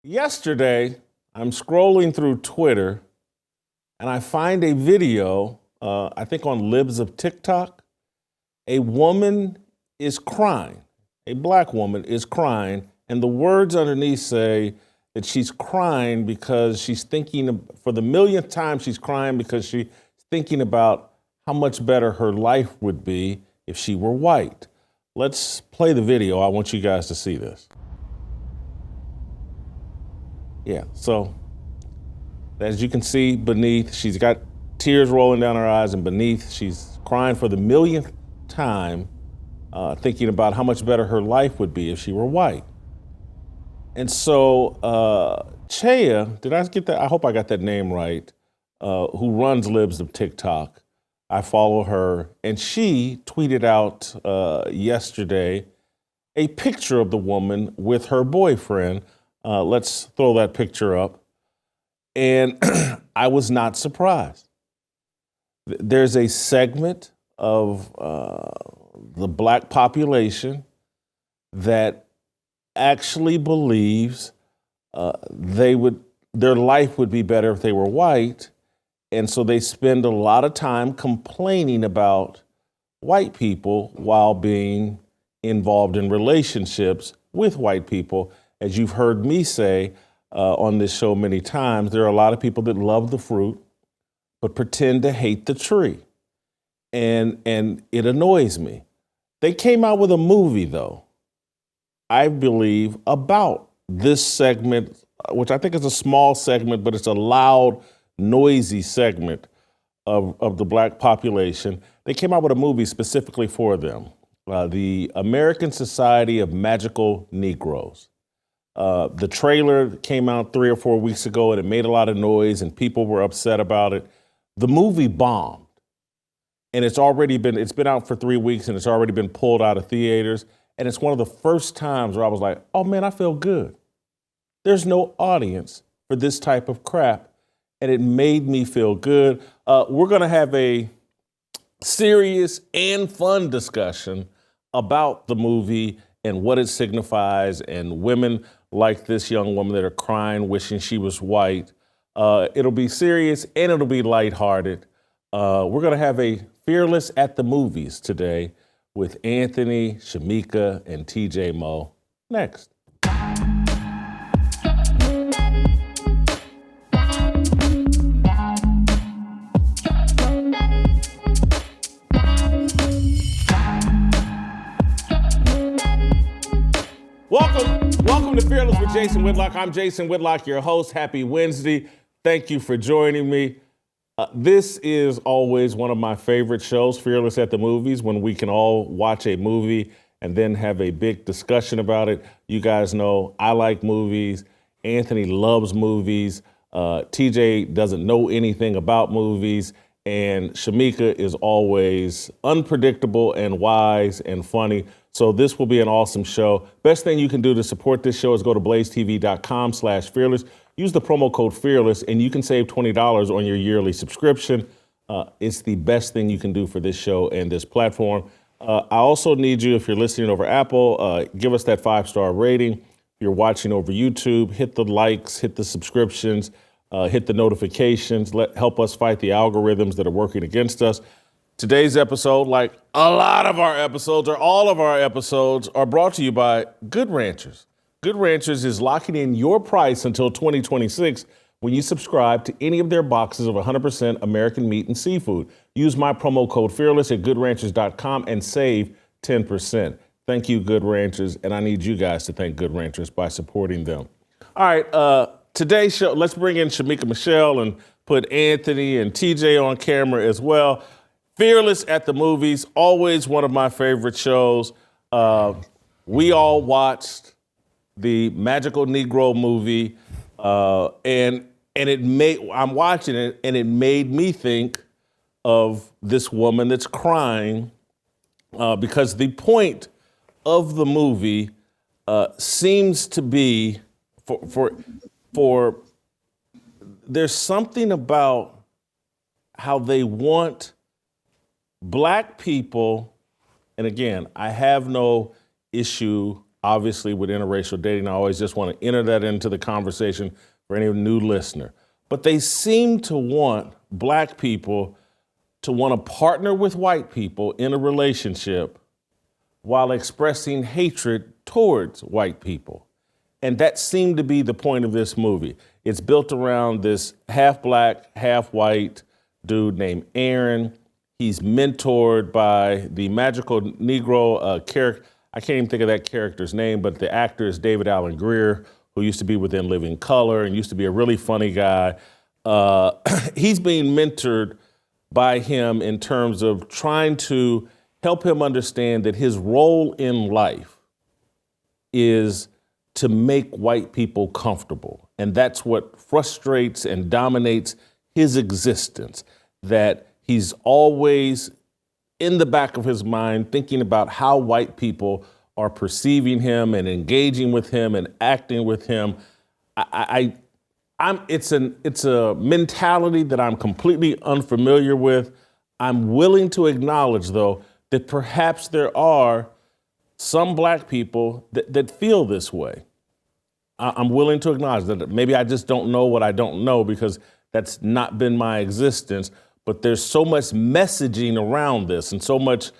Yesterday, I'm scrolling through Twitter and I find a video, I think on Libs of TikTok. A woman is crying. A black woman is crying. And the words underneath say that she's crying because she's thinking, for the millionth time, she's crying because she's thinking about how much better her life would be if she were white. Let's play the video. I want you guys to see this. Yeah, so as you can see beneath, she's got tears rolling down her eyes, and beneath, she's crying for the millionth time, thinking about how much better her life would be if she were white. And so Chaya, did I get that? I hope I got that name right, who runs Libs of TikTok. I follow her, and she tweeted out yesterday a picture of the woman with her boyfriend. Let's throw that picture up. And I was not surprised. There's a segment of the black population that actually believes their life would be better if they were white. And so they spend a lot of time complaining about white people while being involved in relationships with white people. As you've heard me say on this show many times, there are a lot of people that love the fruit, but pretend to hate the tree. And it annoys me. They came out with a movie, though, I believe, about this segment, which I think is a small segment, but it's a loud, noisy segment of the black population. They came out with a movie specifically for them, the American Society of Magical Negroes. The trailer came out 3 or 4 weeks ago, and it made a lot of noise, and people were upset about it. The movie bombed, and it's been out for 3 weeks, and it's already been pulled out of theaters. And it's one of the first times where I was like, oh man, I feel good. There's no audience for this type of crap, and it made me feel good. We're gonna have a serious and fun discussion about the movie and what it signifies, and women like this young woman that are crying, wishing she was white. It'll be serious and it'll be lighthearted. We're gonna have a Fearless at the Movies today with Anthony, Shemeka, and TJ Moe. Next. Welcome to Fearless with Jason Whitlock. I'm Jason Whitlock, your host. Happy Wednesday. Thank you for joining me. This is always one of my favorite shows, Fearless at the Movies, when we can all watch a movie and then have a big discussion about it. You guys know I like movies. Anthony loves movies. TJ doesn't know anything about movies. And Shemeka is always unpredictable and wise and funny. So this will be an awesome show. Best thing you can do to support this show is go to blazetv.com/fearless. Use the promo code FEARLESS and you can save $20 on your yearly subscription. It's the best thing you can do for this show and this platform. I also need you, if you're listening over Apple, give us that 5-star rating. If you're watching over YouTube, hit the likes, hit the subscriptions, hit the notifications. Help us fight the algorithms that are working against us. Today's episode, like a lot of our episodes, or all of our episodes, are brought to you by Good Ranchers. Good Ranchers is locking in your price until 2026 when you subscribe to any of their boxes of 100% American meat and seafood. Use my promo code FEARLESS at goodranchers.com and save 10%. Thank you, Good Ranchers, and I need you guys to thank Good Ranchers by supporting them. All right, today's show, let's bring in Shemeka Michelle and put Anthony and TJ on camera as well. Fearless at the Movies, always one of my favorite shows. We all watched the Magical Negro movie, and I'm watching it, and it made me think of this woman that's crying because the point of the movie seems to be for there's something about how they want black people, and again, I have no issue obviously with interracial dating. I always just want to enter that into the conversation for any new listener. But they seem to want black people to want to partner with white people in a relationship while expressing hatred towards white people. And that seemed to be the point of this movie. It's built around this half black, half white dude named Aaron. He's mentored by the magical Negro character. I can't even think of that character's name, but the actor is David Alan Grier, who used to be within Living Color and used to be a really funny guy. He's being mentored by him in terms of trying to help him understand that his role in life is to make white people comfortable. And that's what frustrates and dominates his existence, that he's always in the back of his mind thinking about how white people are perceiving him and engaging with him and acting with him. It's a mentality that I'm completely unfamiliar with. I'm willing to acknowledge, though, that perhaps there are some black people that feel this way. I'm willing to acknowledge that maybe I just don't know what I don't know because that's not been my existence, but there's so much messaging around this and so much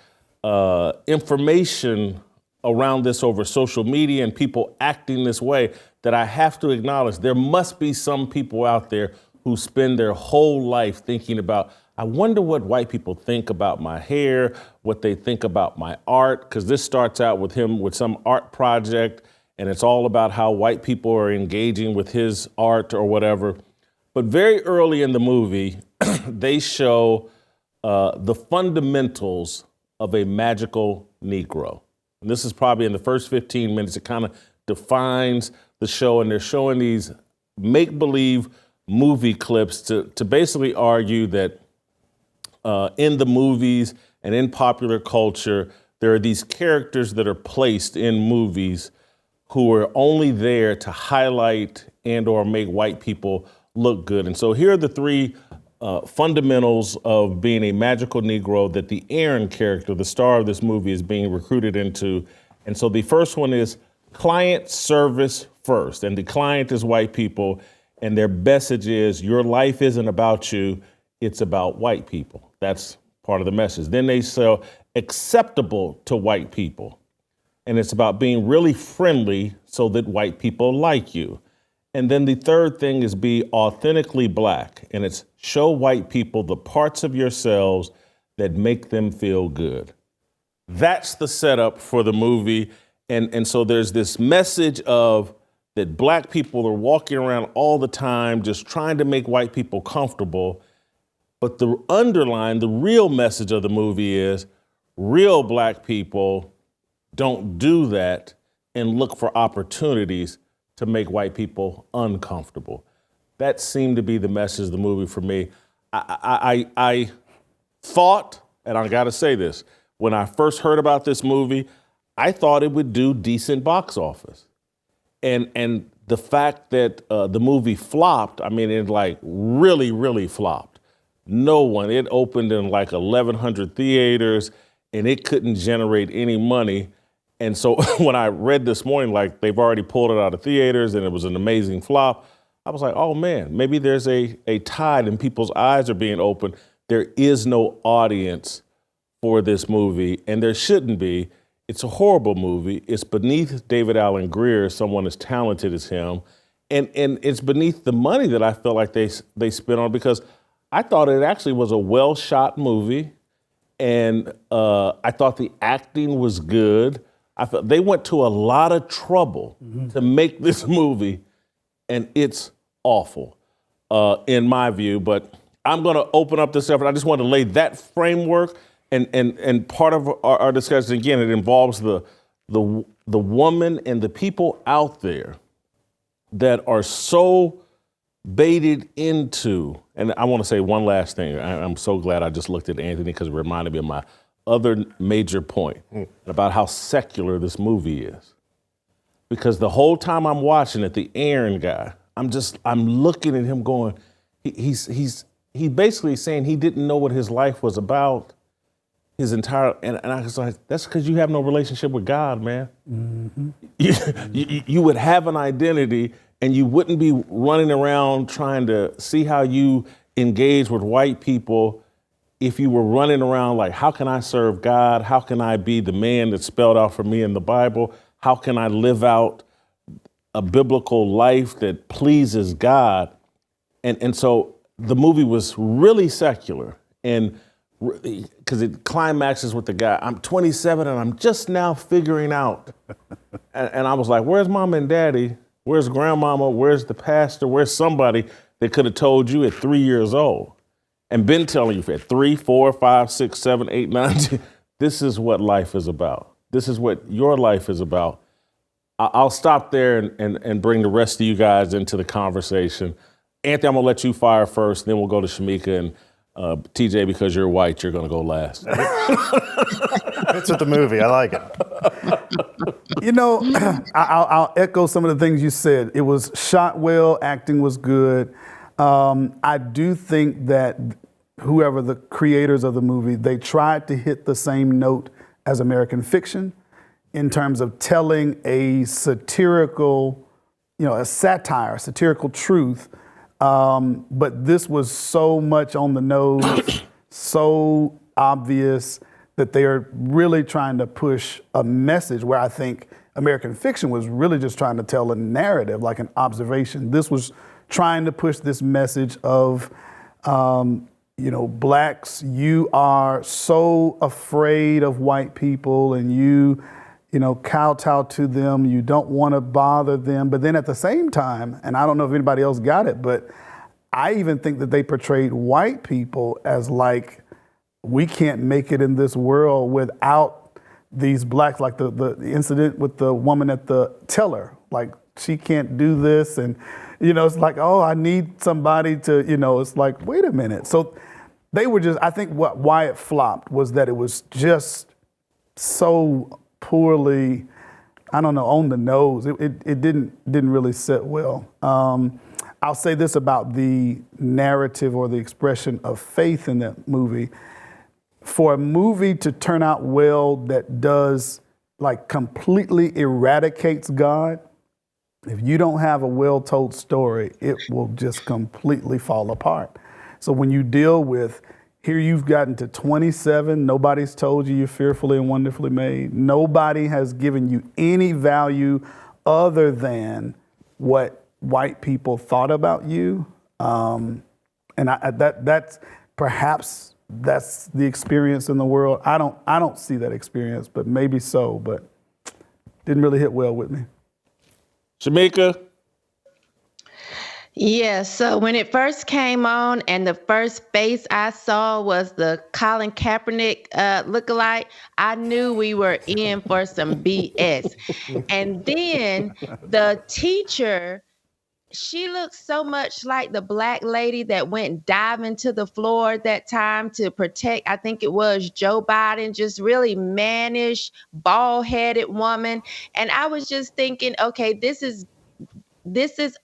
information around this over social media and people acting this way that I have to acknowledge there must be some people out there who spend their whole life thinking about, I wonder what white people think about my hair, what they think about my art, because this starts out with him with some art project and it's all about how white people are engaging with his art or whatever. But very early in the movie, they show the fundamentals of a magical Negro. And this is probably in the first 15 minutes. It kind of defines the show, and they're showing these make-believe movie clips to basically argue that in the movies and in popular culture, there are these characters that are placed in movies who are only there to highlight and or make white people look good. And so here are the three fundamentals of being a magical Negro that the Aaron character, the star of this movie, is being recruited into. And so the first one is client service first. And the client is white people. And their message is your life isn't about you, it's about white people. That's part of the message. Then they sell acceptable to white people. And it's about being really friendly so that white people like you. And then the third thing is be authentically black. And it's show white people the parts of yourselves that make them feel good. That's the setup for the movie. And so there's this message of that black people are walking around all the time just trying to make white people comfortable. But the underlying, the real message of the movie is real black people don't do that and look for opportunities to make white people uncomfortable. That seemed to be the message of the movie for me. I thought, and I gotta say this, when I first heard about this movie, I thought it would do decent box office. And the fact that the movie flopped, I mean, it like really, really flopped. No one, it opened in like 1,100 theaters and it couldn't generate any money. And so when I read this morning, like they've already pulled it out of theaters and it was an amazing flop, I was like, oh man, maybe there's a tide and people's eyes are being opened. There is no audience for this movie, and there shouldn't be. It's a horrible movie. It's beneath David Alan Grier, someone as talented as him. And it's beneath the money that I feel like they spent on, because I thought it actually was a well-shot movie. And I thought the acting was good. I felt they went to a lot of trouble to make this movie, and it's awful, in my view. But I'm going to open up this effort. I just want to lay that framework, and part of our discussion, again, it involves the woman and the people out there that are so baited into, and I want to say one last thing. I'm so glad I just looked at Anthony because it reminded me of my other major point about how secular this movie is. Because the whole time I'm watching it, the Aaron guy, I'm looking at him going, he basically saying he didn't know what his life was about. his entire, and I was like, that's because you have no relationship with God, man. Mm-hmm. You would have an identity and you wouldn't be running around trying to see how you engage with white people if you were running around like, how can I serve God? How can I be the man that's spelled out for me in the Bible? How can I live out a biblical life that pleases God? And so the movie was really secular, and because it climaxes with the guy, I'm 27 and I'm just now figuring out. And I was like, where's mom and daddy? Where's grandmama? Where's the pastor? Where's somebody that could have told you at 3 years old and been telling you at 3, 4, 5, 6, 7, 8, 9, 10, this is what life is about. This is what your life is about. I'll stop there and bring the rest of you guys into the conversation. Anthony, I'm gonna let you fire first, then we'll go to Shemeka, and TJ, because you're white, you're gonna go last. Fits with the movie, I like it. You know, I'll echo some of the things you said. It was shot well, acting was good. I do think that whoever the creators of the movie, they tried to hit the same note as American Fiction in terms of telling a satirical, a satirical truth. But this was so much on the nose, so obvious that they are really trying to push a message where I think American Fiction was really just trying to tell a narrative, like an observation. This was trying to push this message of, blacks, you are so afraid of white people and you kowtow to them, you don't want to bother them. But then at the same time, and I don't know if anybody else got it, but I even think that they portrayed white people as like, we can't make it in this world without these blacks, like the incident with the woman at the teller, like she can't do this. And, it's like, oh, I need somebody to, it's like, wait a minute. So they were just, I think why it flopped was that it was just so poorly, I don't know, on the nose. It didn't really sit well. I'll say this about the narrative or the expression of faith in that movie. For a movie to turn out well that does like completely eradicates God, if you don't have a well-told story, it will just completely fall apart. So when you deal with, here you've gotten to 27, nobody's told you you're fearfully and wonderfully made. Nobody has given you any value other than what white people thought about you. And that's perhaps that's the experience in the world. I don't see that experience, but maybe so, but didn't really hit well with me. Shemeka? Yeah, so when it first came on and the first face I saw was the Colin Kaepernick lookalike, I knew we were in for some BS. And then the teacher, she looked so much like the black lady that went diving to the floor at that time to protect, I think it was Joe Biden, just really mannish, bald-headed woman. And I was just thinking, okay, this is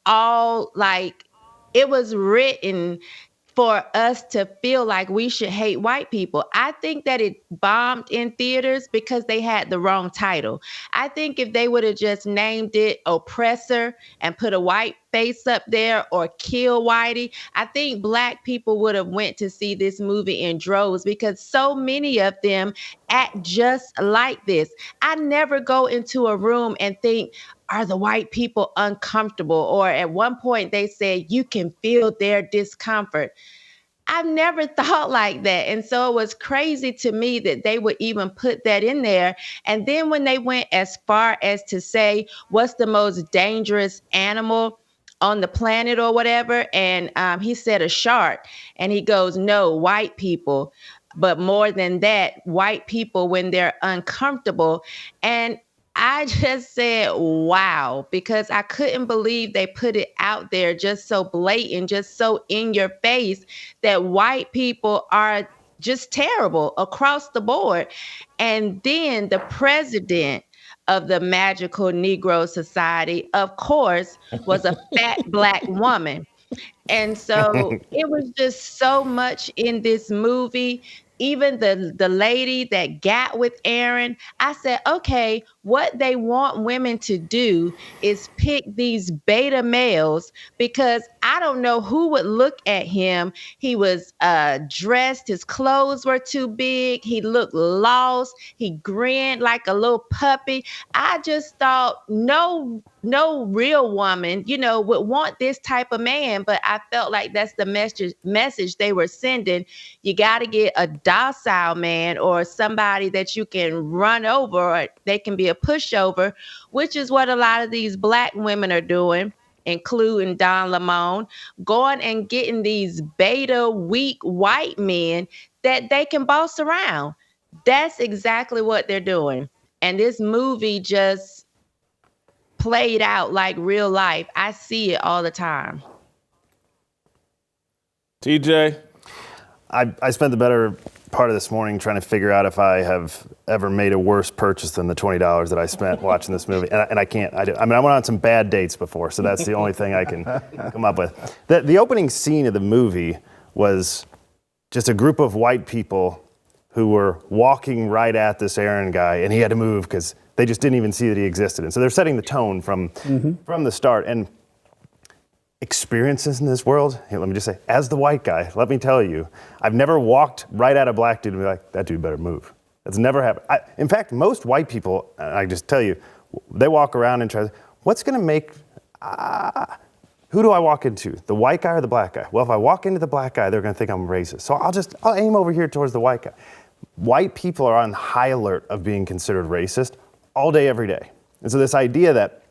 all like, it was written for us to feel like we should hate white people. I think that it bombed in theaters because they had the wrong title. I think if they would have just named it Oppressor and put a white face up there, or Kill Whitey, I think black people would have went to see this movie in droves because so many of them act just like this. I never go into a room and think, are the white people uncomfortable? Or at one point they said, you can feel their discomfort. I've never thought like that. And so it was crazy to me that they would even put that in there. And then when they went as far as to say, what's the most dangerous animal on the planet or whatever? And he said a shark. And he goes, no, white people. But more than that, white people when they're uncomfortable. And I just said, wow, because I couldn't believe they put it out there just so blatant, just so in your face that white people are just terrible across the board. And then the president of the magical Negro Society, of course, was a fat black woman. And so it was just so much in this movie even the lady that got with Aaron, I said, okay, what they want women to do is pick these beta males, because I don't know who would look at him. He was dressed, his clothes were too big, he looked lost, he grinned like a little puppy. I just thought no real woman, would want this type of man. But I felt like that's the message they were sending. You got to get a docile man, or somebody that you can run over, or they can be a pushover, which is what a lot of these Black women are doing, including Don Lemon, going and getting these beta weak white men that they can boss around. That's exactly what they're doing. And this movie just played out like real life. I see it all the time. TJ? I spent the better part of this morning trying to figure out if I have ever made a worse purchase than the $20 that I spent watching this movie. And I can't. I went on some bad dates before, so that's the only thing I can come up with. The opening scene of the movie was just a group of white people who were walking right at this Aaron guy, and he had to move because they just didn't even see that he existed. And so they're setting the tone from the start. And experiences in this world, here, let me just say, as the white guy, let me tell you, I've never walked right at a Black dude and be like, that dude better move. That's never happened. In fact, most white people, I just tell you, they walk around and try, what's gonna make, who do I walk into? The white guy or the Black guy? Well, if I walk into the Black guy, they're gonna think I'm racist. So I'll aim over here towards the white guy. White people are on high alert of being considered racist all day, every day. And so this idea that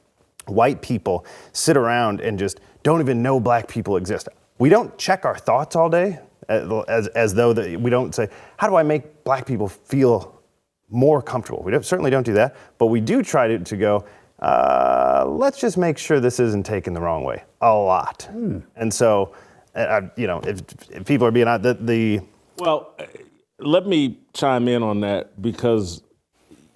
white people sit around and just don't even know Black people exist. We don't check our thoughts all day as though we don't say, how do I make Black people feel more comfortable? We certainly don't do that, but we do try to go, let's just make sure this isn't taken the wrong way a lot. And so, if people are being out, Well, let me chime in on that, because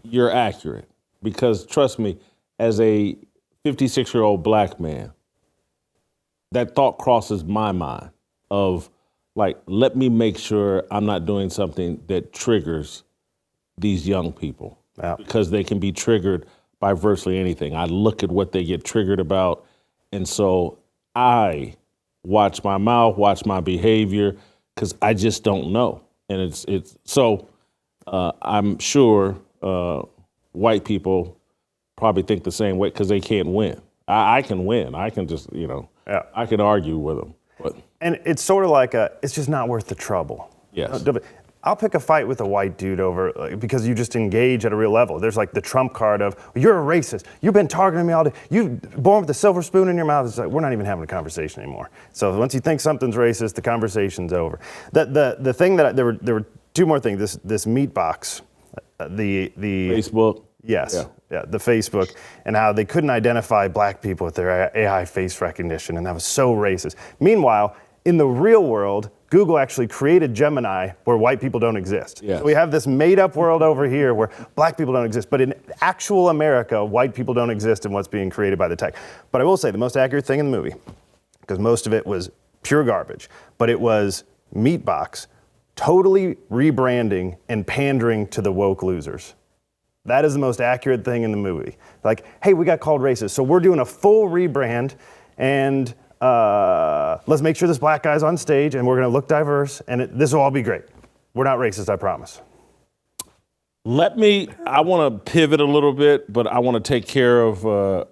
you're accurate. Because trust me, as a 56-year-old Black man, that thought crosses my mind of, like, let me make sure I'm not doing something that triggers these young people, because they can be triggered by virtually anything. I look at what they get triggered about, and so I watch my mouth, watch my behavior, because I just don't know. And it's so I'm sure white people probably think the same way, because they can't win. I can win. I can just, I can argue with them. But. And it's sort of like it's just not worth the trouble. Yes. I'll pick a fight with a white dude over, because you just engage at a real level. There's like the trump card of, you're a racist. You've been targeting me all day. You're born with a silver spoon in your mouth. It's like, we're not even having a conversation anymore. So once you think something's racist, the conversation's over. The thing that there were two more things. This meat box, the Facebook. Yes. Yeah, the Facebook, and how they couldn't identify Black people with their AI face recognition, and that was so racist. Meanwhile, in the real world, Google actually created Gemini where white people don't exist. Yes. So we have this made-up world over here where Black people don't exist, but in actual America, white people don't exist in what's being created by the tech. But I will say, the most accurate thing in the movie, because most of it was pure garbage, but it was Meatbox totally rebranding and pandering to the woke losers. That is the most accurate thing in the movie. Like, hey, we got called racist, so we're doing a full rebrand, and let's make sure this Black guy's on stage, and we're gonna look diverse, and this will all be great. We're not racist, I promise. I wanna pivot a little bit, but I wanna take care of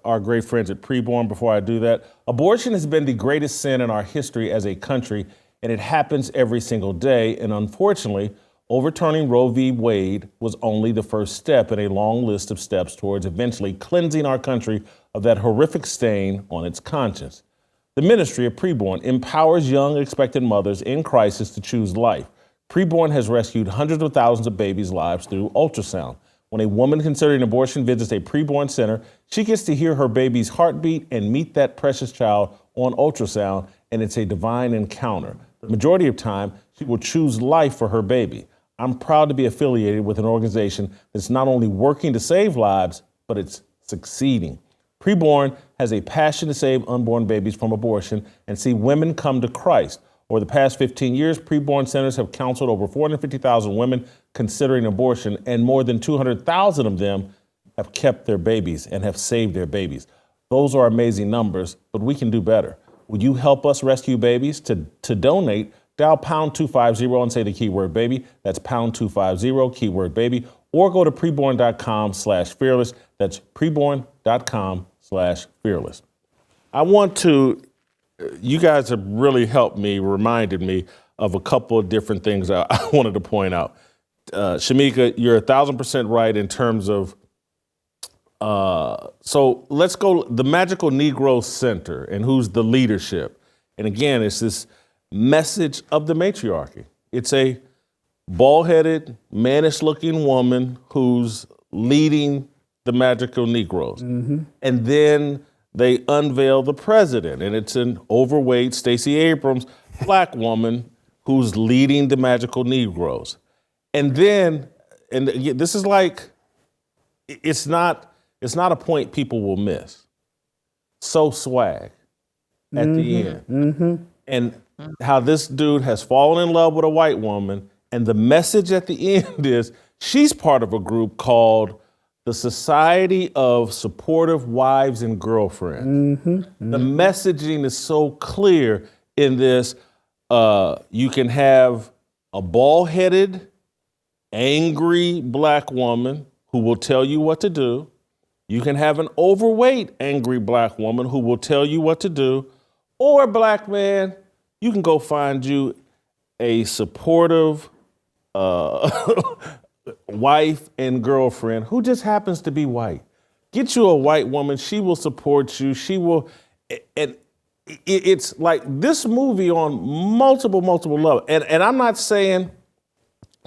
our great friends at Preborn before I do that. Abortion has been the greatest sin in our history as a country, and it happens every single day, and unfortunately, overturning Roe v. Wade was only the first step in a long list of steps towards eventually cleansing our country of that horrific stain on its conscience. The ministry of Preborn empowers young expectant mothers in crisis to choose life. Preborn has rescued hundreds of thousands of babies' lives through ultrasound. When a woman considering abortion visits a preborn center, she gets to hear her baby's heartbeat and meet that precious child on ultrasound, and it's a divine encounter. The majority of time, she will choose life for her baby. I'm proud to be affiliated with an organization that's not only working to save lives, but it's succeeding. Preborn has a passion to save unborn babies from abortion and see women come to Christ. Over the past 15 years, preborn centers have counseled over 450,000 women considering abortion, and more than 200,000 of them have kept their babies and have saved their babies. Those are amazing numbers, but we can do better. Will you help us rescue babies? To donate, dial pound 250 and say the keyword baby. That's pound 250, keyword baby, or go to preborn.com/fearless. That's preborn.com/fearless. I want to, you guys have really helped me, reminded me of a couple of different things I wanted to point out. Shemeka, you're 1,000% right in terms of, so let's go, the Magical Negro Center and who's the leadership. And again, it's this message of the matriarchy. It's a bald-headed, mannish-looking woman who's leading the Magical Negroes. Mm-hmm. And then they unveil the president, and it's an overweight Stacey Abrams, black woman who's leading the Magical Negroes. And then, and this is like, it's not a point people will miss. So swag at the end. Mm-hmm. And how this dude has fallen in love with a white woman, and the message at the end is she's part of a group called the Society of Supportive Wives and Girlfriends. Mm-hmm. Mm-hmm. The messaging is so clear in this. You can have a bald-headed, angry black woman who will tell you what to do. You can have an overweight, angry black woman who will tell you what to do. Or, black man, you can go find you a supportive wife and girlfriend who just happens to be white. Get you a white woman. She will support you. She will, and it's like this movie on multiple levels. And I'm not saying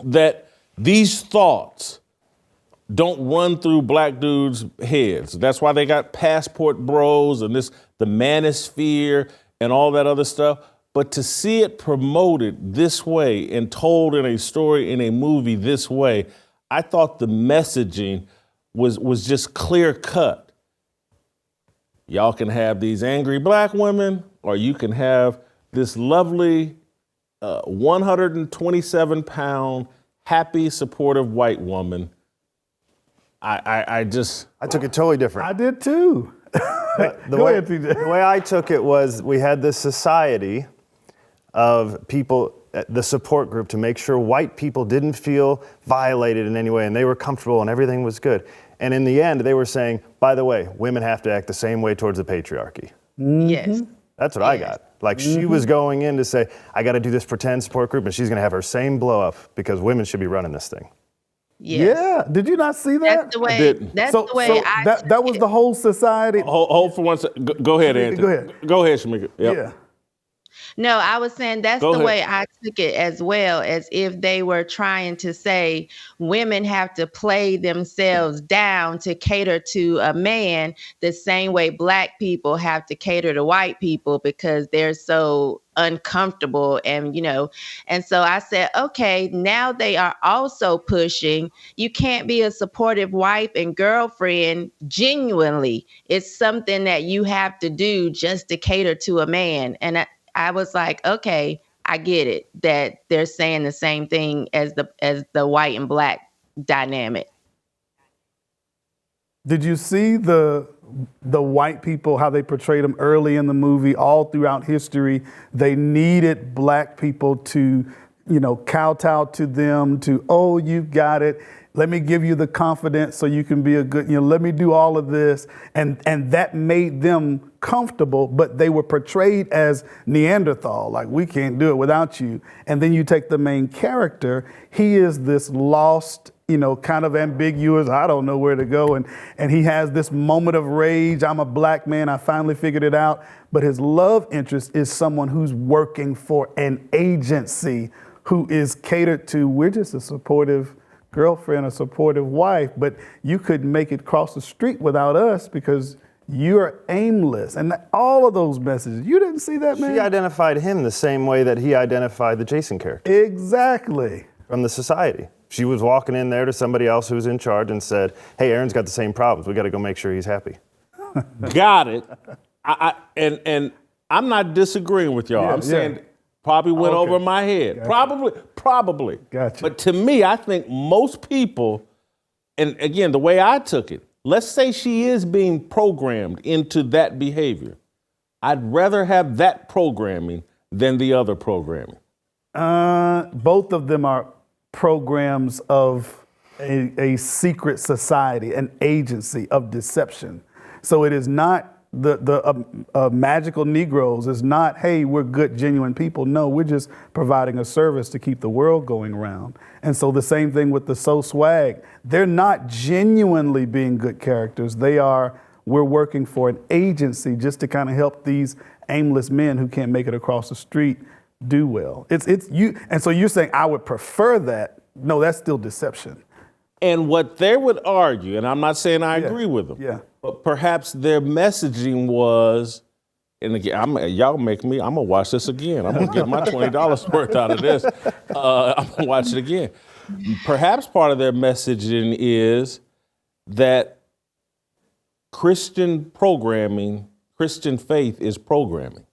that these thoughts don't run through black dudes' heads. That's why they got passport bros and the manosphere and all that other stuff. But to see it promoted this way and told in a story, in a movie this way, I thought the messaging was just clear cut. Y'all can have these angry black women, or you can have this lovely 127-pound, happy, supportive white woman. I took it totally different. I did too. The way I took it was we had this society of people, the support group, to make sure white people didn't feel violated in any way and they were comfortable and everything was good. And in the end, they were saying, by the way, women have to act the same way towards the patriarchy. Mm-hmm. Yes. That's what I got. Like she was going in to say, I got to do this pretend support group, and she's going to have her same blow up because women should be running this thing. Yes. Yeah. Did you not see that? That's the way. That's the way I. That was the whole society. Hold for one second. Go ahead, Anthony. Go ahead. Go ahead, Shemeka. Yep. Yeah. No, I was saying that's Go the ahead. way I took it as well, as if they were trying to say women have to play themselves down to cater to a man the same way black people have to cater to white people because they're so uncomfortable. And so I said, okay, now they are also pushing, you can't be a supportive wife and girlfriend genuinely. It's something that you have to do just to cater to a man. And I was like, okay, I get it, that they're saying the same thing as the white and black dynamic. Did you see the white people, how they portrayed them early in the movie, all throughout history? They needed black people to, kowtow to them, to, oh, you've got it. Let me give you the confidence so you can be a good, let me do all of this. And that made them comfortable, but they were portrayed as Neanderthal, like we can't do it without you. And then you take the main character, he is this lost, kind of ambiguous, I don't know where to go. And he has this moment of rage. I'm a black man, I finally figured it out. But his love interest is someone who's working for an agency who is catered to. We're just a supportive girlfriend, a supportive wife, but you couldn't make it cross the street without us because you're aimless. And all of those messages, you didn't see that, man? She identified him the same way that he identified the Jason character. Exactly. From the society. She was walking in there to somebody else who was in charge and said, hey, Aaron's got the same problems. We got to go make sure he's happy. Got it. And I'm not disagreeing with y'all. Yeah, I'm saying Probably went Okay. over my head. Gotcha. Probably. Gotcha. But to me, I think most people, and again, the way I took it, let's say she is being programmed into that behavior. I'd rather have that programming than the other programming. Both of them are programs of a secret society, an agency of deception. So it is not the magical Negroes. Is not, hey, we're good, genuine people. No, we're just providing a service to keep the world going round. And so the same thing with the So Swag. They're not genuinely being good characters. We're working for an agency just to kind of help these aimless men who can't make it across the street do well. It's you. And so you're saying I would prefer that. No, that's still deception. And what they would argue, and I'm not saying I agree with them, but perhaps their messaging was, and again, y'all make me, I'm gonna watch this again. I'm gonna get my $20 worth out of this. I'm gonna watch it again. Perhaps part of their messaging is that Christian programming, Christian faith is programming.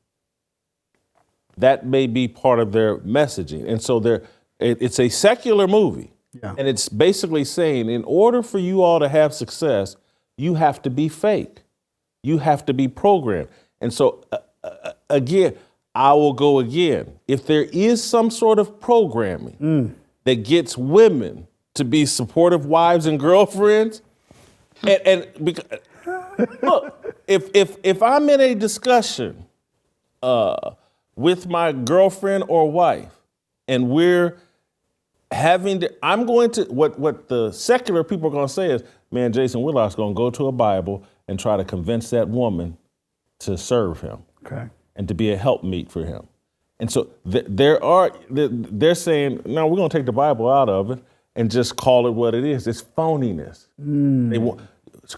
That may be part of their messaging. And so it's a secular movie. Yeah. And it's basically saying, in order for you all to have success, you have to be fake. You have to be programmed. And so, again, I will go again. If there is some sort of programming that gets women to be supportive wives and girlfriends, because, look, if I'm in a discussion with my girlfriend or wife, and we're what the secular people are going to say is, man, Jason Whitlock's going to go to a Bible and try to convince that woman to serve him and to be a helpmeet for him. And so they're saying, no, we're going to take the Bible out of it and just call it what it is. It's phoniness.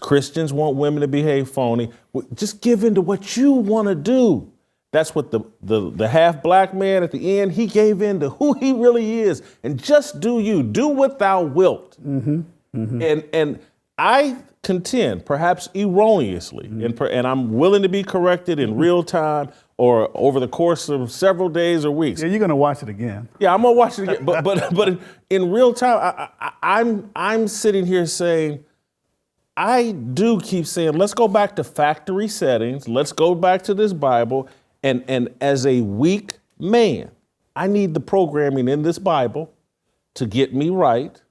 Christians want women to behave phony. Just give in to what you want to do. That's what the half black man at the end, he gave in to who he really is. And just do you. Do what thou wilt. And I contend, perhaps erroneously, and I'm willing to be corrected in real time or over the course of several days or weeks. Yeah, you're gonna watch it again. Yeah, I'm gonna watch it again. But in real time, I'm sitting here saying, I do keep saying, let's go back to factory settings. Let's go back to this Bible. And as a weak man, I need the programming in this Bible to get me right.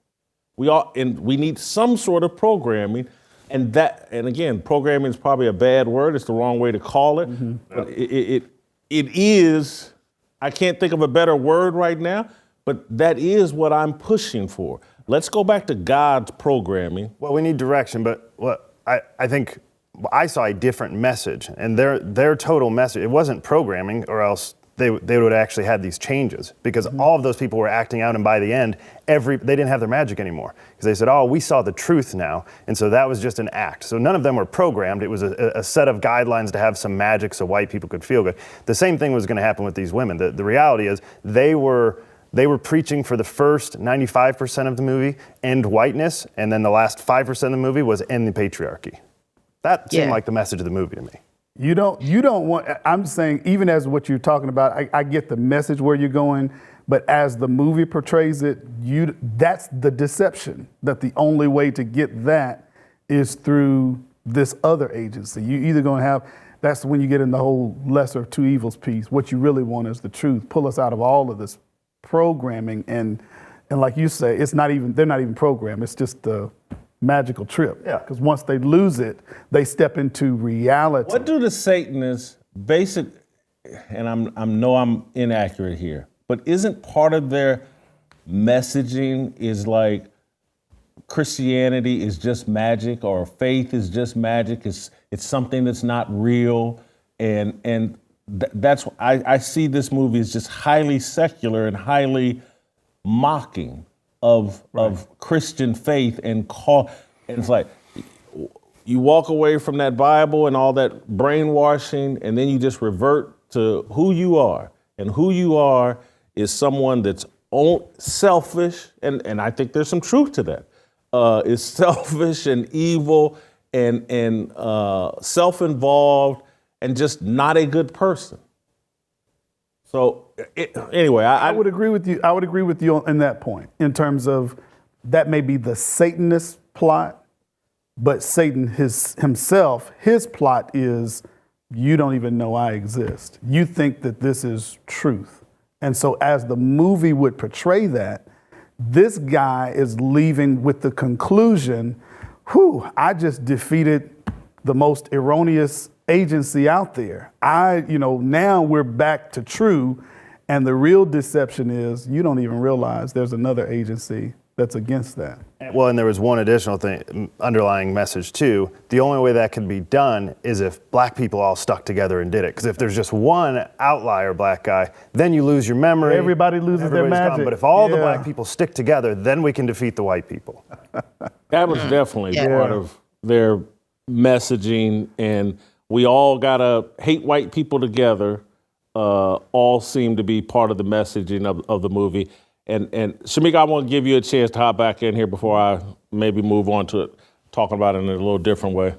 We need some sort of programming, and again, programming is probably a bad word. It's the wrong way to call it. But it is. I can't think of a better word right now, but that is what I'm pushing for. Let's go back to God's programming. Well, we need direction, but I think I saw a different message, and their total message, it wasn't programming, or else they would have actually had these changes, because all of those people were acting out, and by the end, they didn't have their magic anymore, because they said, oh, we saw the truth now, and so that was just an act. So none of them were programmed. It was a set of guidelines to have some magic so white people could feel good. The same thing was going to happen with these women. The reality is they were preaching for the first 95% of the movie, end whiteness, and then the last 5% of the movie was end the patriarchy. That seemed like the message of the movie to me. You don't want, I'm saying, even as what you're talking about, I get the message where you're going, but as the movie portrays it, that's the deception, that the only way to get that is through this other agency. You either going to have, that's when you get in the whole lesser of two evils piece. What you really want is the truth. Pull us out of all of this programming, and like you say, they're not even programmed. It's just the magical trip. Yeah. Because once they lose it, they step into reality. What do the Satanists and I'm inaccurate here, but isn't part of their messaging is like Christianity is just magic, or faith is just magic? It's something that's not real, and that's why I see this movie as just highly secular and highly mocking of Christian faith, and it's like you walk away from that Bible and all that brainwashing, and then you just revert to who you are, and who you are is someone that's selfish, and I think there's some truth to that. Is selfish and evil and self-involved and just not a good person. So anyway, I would agree with you. I would agree with you in that point, in terms of that may be the Satanist plot, but Satan himself, his plot is you don't even know I exist. You think that this is truth. And so as the movie would portray that, this guy is leaving with the conclusion, I just defeated the most erroneous agency out there. Now we're back to true, and the real deception is you don't even realize there's another agency that's against that. Well, and there was one additional thing, underlying message too. The only way that can be done is if black people all stuck together and did it. Because if there's just one outlier black guy, then you lose your memory. Everybody loses their magic. Gone. But if all the black people stick together, then we can defeat the white people. That was definitely part of their messaging, and we all gotta hate white people together. All seem to be part of the messaging of the movie. And Shemeka, I want to give you a chance to hop back in here before I maybe move on to talking about it in a little different way.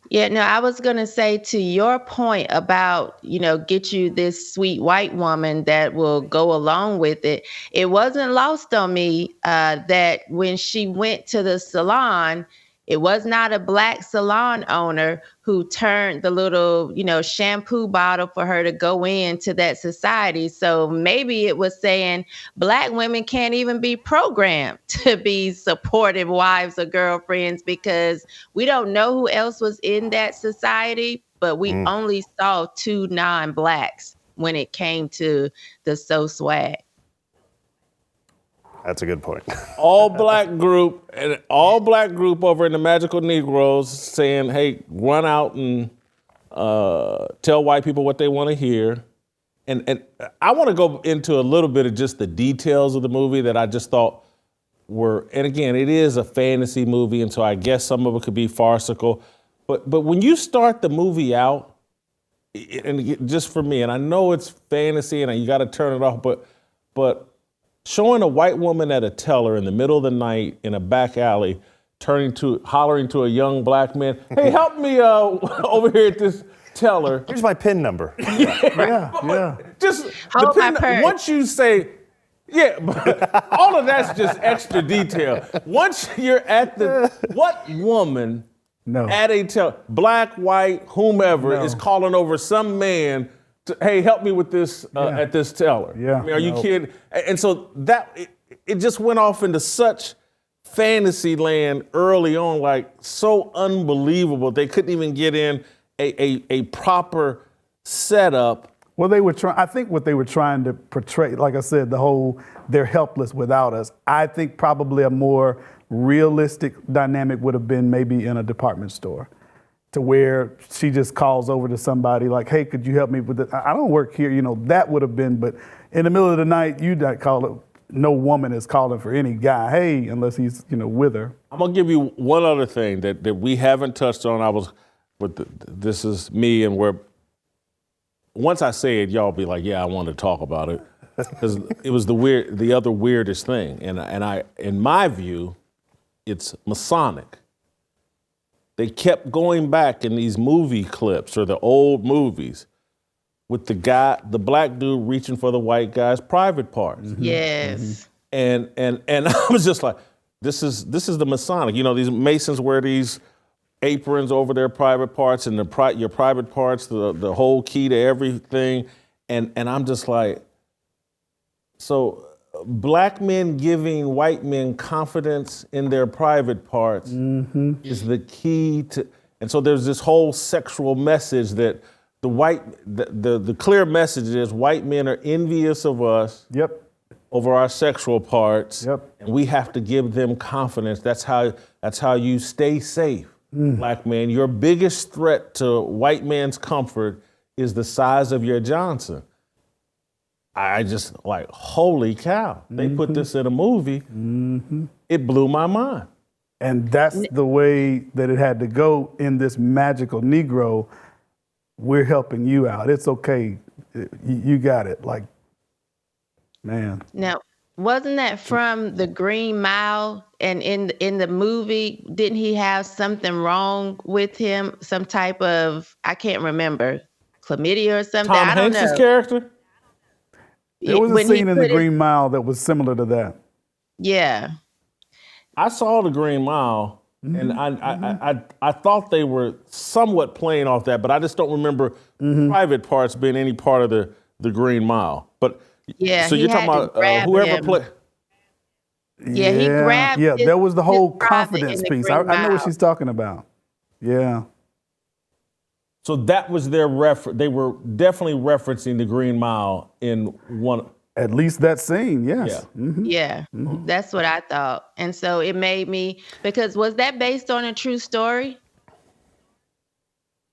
Yeah, no, I was going to say, to your point about, get you this sweet white woman that will go along with it. It wasn't lost on me that when she went to the salon, it was not a black salon owner who turned the little, shampoo bottle for her to go into that society. So maybe it was saying black women can't even be programmed to be supportive wives or girlfriends, because we don't know who else was in that society, but we only saw 2 non-blacks when it came to the So Swag. That's a good point. all black group over in the Magical Negroes saying, hey, run out and tell white people what they want to hear. And I want to go into a little bit of just the details of the movie that I just thought were, and again, it is a fantasy movie, and so I guess some of it could be farcical. But when you start the movie out, and just for me, and I know it's fantasy and you got to turn it off, but showing a white woman at a teller in the middle of the night in a back alley, hollering to a young black man, hey, help me over here at this teller. Here's my PIN number. Yeah. Just once you say, but all of that's just extra detail. Once you're at what woman at a teller, black, white, whomever, is calling over some man hey, help me with this at this teller. Yeah. I mean, are you kidding? And so it just went off into such fantasy land early on, like so unbelievable. They couldn't even get in a proper setup. Well, I think what they were trying to portray, like I said, the whole they're helpless without us. I think probably a more realistic dynamic would have been maybe in a department store, to where she just calls over to somebody like, hey, could you help me with this? I don't work here, that would have been, but in the middle of the night, you'd not call it, no woman is calling for any guy, hey, unless he's, with her. I'm gonna give you one other thing that we haven't touched on. This is me, and once I say it, y'all be like, yeah, I want to talk about it. Because it was the other weirdest thing. And I, in my view, it's Masonic. They kept going back in these movie clips or the old movies with the black dude reaching for the white guy's private parts. Mm-hmm. Yes. And I was just like, this is the Masonic. These Masons wear these aprons over their private parts, and your private parts, the whole key to everything. And I'm just like, so black men giving white men confidence in their private parts is the key to, and so there's this whole sexual message that the clear message is white men are envious of us over our sexual parts, and we have to give them confidence. That's how you stay safe, black man. Your biggest threat to white man's comfort is the size of your Johnson. I just like, holy cow, they put this in a movie. It blew my mind. And that's the way that it had to go in this Magical Negro. We're helping you out. It's okay. You got it. Like, man. Now, wasn't that from the Green Mile? And in the movie, didn't he have something wrong with him? Some type of, I can't remember, chlamydia or something? Tom I don't Hanks' know. character? There was a when he scene in the put it- Green Mile that was similar to that. Yeah. I saw the Green Mile, and I thought they were somewhat playing off that, but I just don't remember private parts being any part of the Green Mile. But Yeah, so he you're talking had to about grab whoever him. played. Yeah, he grabbed Yeah, his- there was the his whole brother confidence in the piece. Green I know what Mile. she's talking about. Yeah. So that was their reference. They were definitely referencing the Green Mile in one. At least that scene, yes. Yeah. Mhm. Yeah, that's what I thought. And so it made me, because was that based on a true story?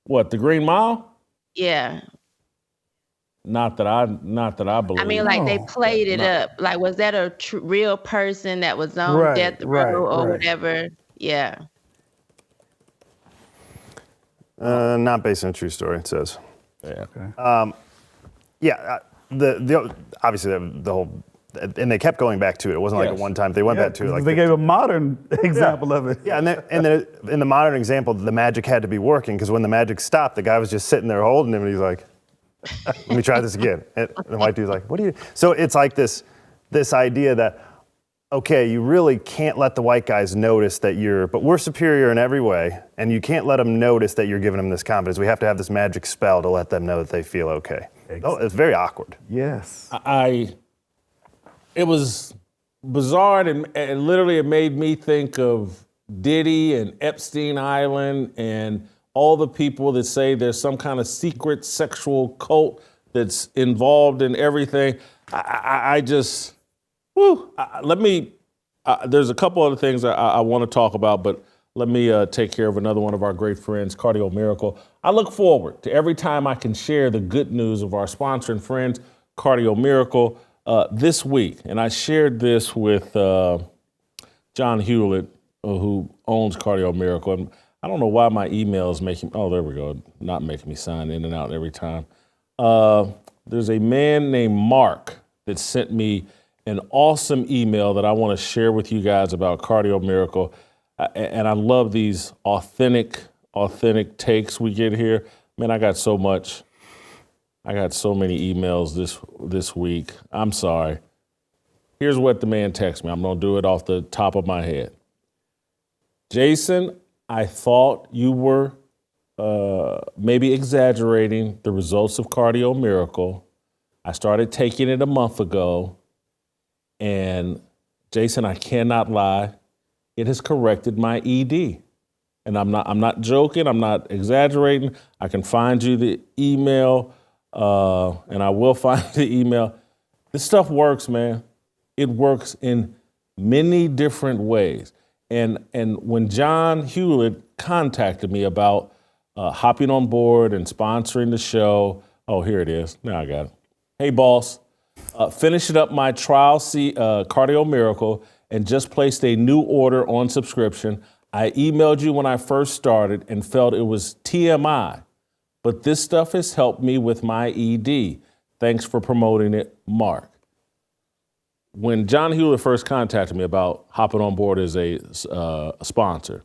What, the Green Mile? Yeah. Not that I believe. I mean, like they No. played it up. Like, was that a real person that was on Right, death row or right. whatever? Yeah. Not based on a true story, it says. Yeah. Yeah, the obviously the whole, and they kept going back to it. It wasn't like a Yes. one time. They went back to it like they gave a modern example of it. Yeah, and then in the modern example, the magic had to be working because when the magic stopped, the guy was just sitting there holding him, and he's like, "Let me try this again." And the white dude's like, "What do you?" So it's like this idea that, okay, you really can't let the white guys notice that but we're superior in every way, and you can't let them notice that you're giving them this confidence. We have to have this magic spell to let them know that they feel okay. Oh, it's very awkward. Yes. It was bizarre, and literally it made me think of Diddy and Epstein Island and all the people that say there's some kind of secret sexual cult that's involved in everything. I just, there's a couple other things I want to talk about, but let me take care of another one of our great friends, Cardio Miracle. I look forward to every time I can share the good news of our sponsor and friends, Cardio Miracle, this week. And I shared this with John Hewlett, who owns Cardio Miracle. And I don't know why my email is there we go, not making me sign in and out every time. There's a man named Mark that sent me an awesome email that I want to share with you guys about Cardio Miracle. And I love these authentic takes we get here. Man, I got so many emails this week. I'm sorry. Here's what the man texted me. I'm going to do it off the top of my head. Jason, I thought you were maybe exaggerating the results of Cardio Miracle. I started taking it a month ago. And Jason, I cannot lie. It has corrected my ED. And I'm not joking. I'm not exaggerating. I can find you the email, and I will find the email. This stuff works, man. It works in many different ways. And when John Hewlett contacted me about hopping on board and sponsoring the show, oh, here it is. Now I got it. Hey, boss, finishing up my trial Cardio Miracle and just placed a new order on subscription. I emailed you when I first started and felt it was TMI, but this stuff has helped me with my ED. Thanks for promoting it, Mark. When John Hewlett first contacted me about hopping on board as a sponsor,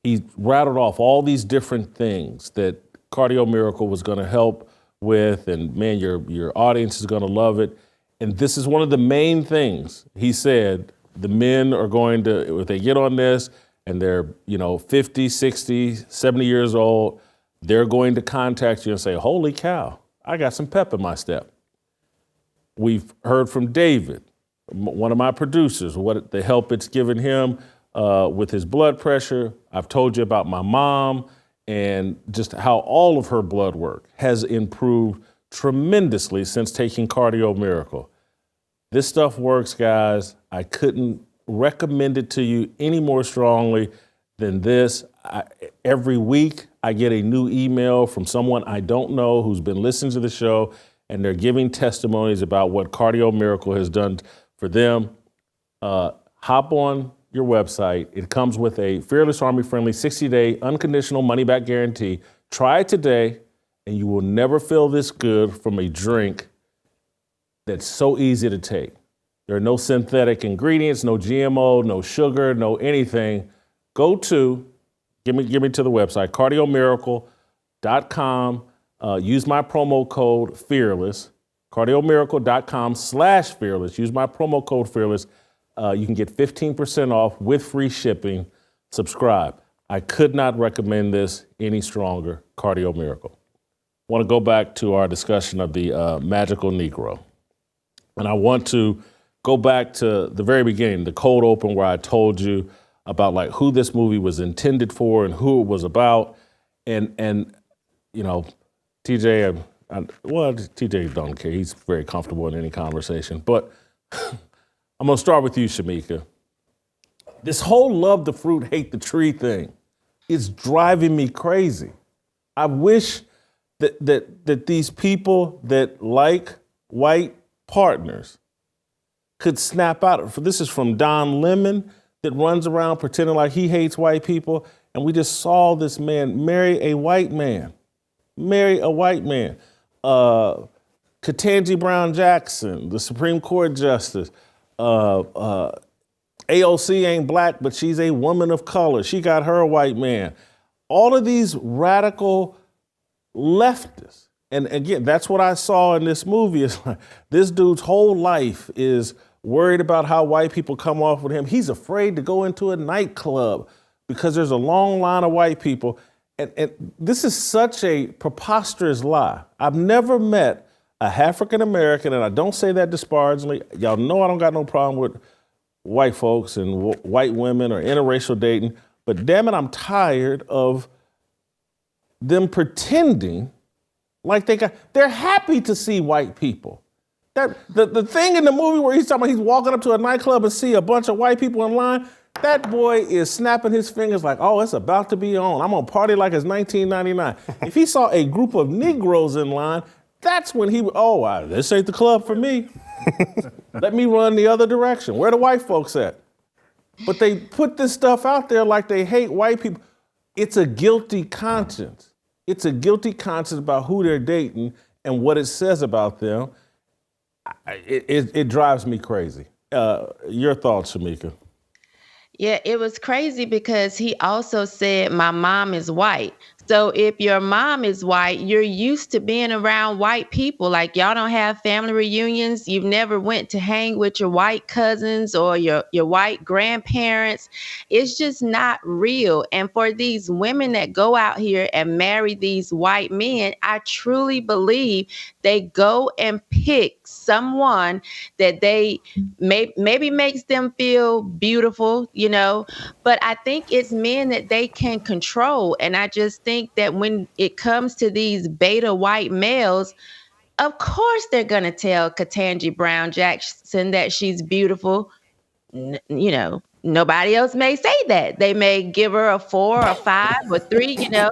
he rattled off all these different things that Cardio Miracle was going to help with, and man, your audience is going to love it. And this is one of the main things he said. The men are going to, if they get on this and they're 50, 60, 70 years old, they're going to contact you and say, holy cow, I got some pep in my step. We've heard from David, one of my producers, what the help it's given him with his blood pressure. I've told you about my mom and just how all of her blood work has improved tremendously since taking Cardio Miracle. This stuff works, guys. I couldn't recommend it to you any more strongly than this. Every week, I get a new email from someone I don't know who's been listening to the show, and they're giving testimonies about what Cardio Miracle has done for them. Hop on your website. It comes with a Fearless Army-friendly 60-day unconditional money-back guarantee. Try it today, and you will never feel this good from a drink that's so easy to take. There are no synthetic ingredients, no GMO, no sugar, no anything. Go to, give me to the website, cardiomiracle.com. Use my promo code FEARLESS. cardiomiracle.com/fearless. Use my promo code fearless. You can get 15% off with free shipping. Subscribe. I could not recommend this any stronger. Cardio Miracle. I want to go back to our discussion of the magical Negro. And I want to go back to the very beginning, the cold open where I told you about like who this movie was intended for and who it was about. And you know, TJ, TJ don't care. He's very comfortable in any conversation. But I'm going to start with you, Shemeka. This whole love the fruit, hate the tree thing is driving me crazy. I wish that these people that like white partners could snap out of it. This is from Don Lemon that runs around pretending like he hates white people. And we just saw this man marry a white man. Marry a white man. Ketanji Brown Jackson, the Supreme Court Justice. AOC ain't black, but she's a woman of color. She got her a white man. All of these radical leftists. And again, that's what I saw in this movie. Is like, this dude's whole life is worried about how white people come off with him. He's afraid to go into a nightclub because there's a long line of white people. And this is such a preposterous lie. I've never met a African American, and I don't say that disparagingly. Y'all know I don't got no problem with white folks and white women or interracial dating, but damn it, I'm tired of them pretending like they're happy to see white people. The thing in the movie where he's talking about he's walking up to a nightclub and see a bunch of white people in line, that boy is snapping his fingers like, oh, it's about to be on. I'm gonna party like it's 1999. If he saw a group of Negroes in line, that's when he would, this ain't the club for me. Let me run the other direction. Where the white folks at? But they put this stuff out there like they hate white people. It's a guilty conscience. It's a guilty conscience about who they're dating and what it says about them. It drives me crazy. Your thoughts, Shemeka? Yeah, it was crazy because he also said, my mom is white. So if your mom is white, you're used to being around white people. Like y'all don't have family reunions. You've never went to hang with your white cousins or your white grandparents. It's just not real. And for these women that go out here and marry these white men, I truly believe they go and pick someone that they maybe makes them feel beautiful, you know, but I think it's men that they can control. And I just think that when it comes to these beta white males, of course they're going to tell Ketanji Brown Jackson that she's beautiful. You know, nobody else may say that. They may give her a 4 or 5 or 3, you know.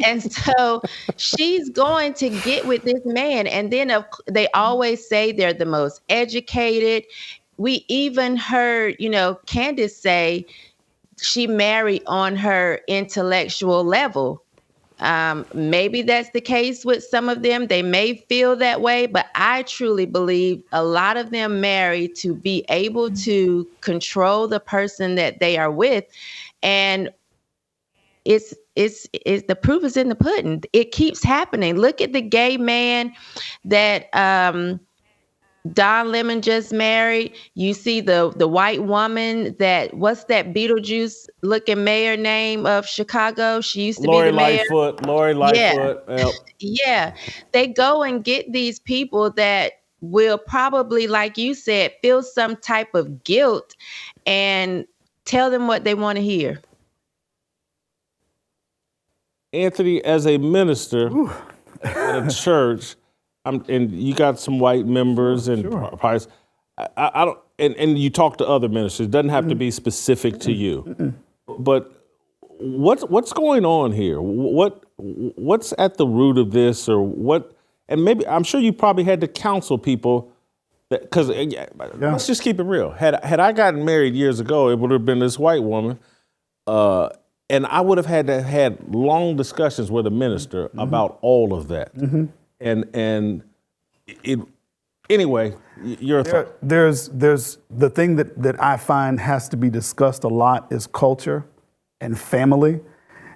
And so she's going to get with this man. And then they always say they're the most educated. We even heard, you know, Candace say she married on her intellectual level. Maybe that's the case with some of them. They may feel that way, but I truly believe a lot of them marry to be able to control the person that they are with. And it's the proof is in the pudding. It keeps happening. Look at the gay man that Don Lemon just married. You see the white woman what's that Beetlejuice looking mayor name of Chicago? She used to be the mayor. Lori Lightfoot. Yeah. Yep. Yeah. They go and get these people that will probably, like you said, feel some type of guilt and tell them what they want to hear. Anthony, as a minister at a church, and you got some white members and probably, I don't, and you talk to other ministers. It doesn't have to be specific to you, but what's going on here? What's at the root of this, or what? And maybe I'm sure you probably had to counsel people that, because let's just keep it real. Had I gotten married years ago, it would have been this white woman. And I would have had to had long discussions with a minister about all of that. And it anyway, your thought. There's the thing that I find has to be discussed a lot is culture and family.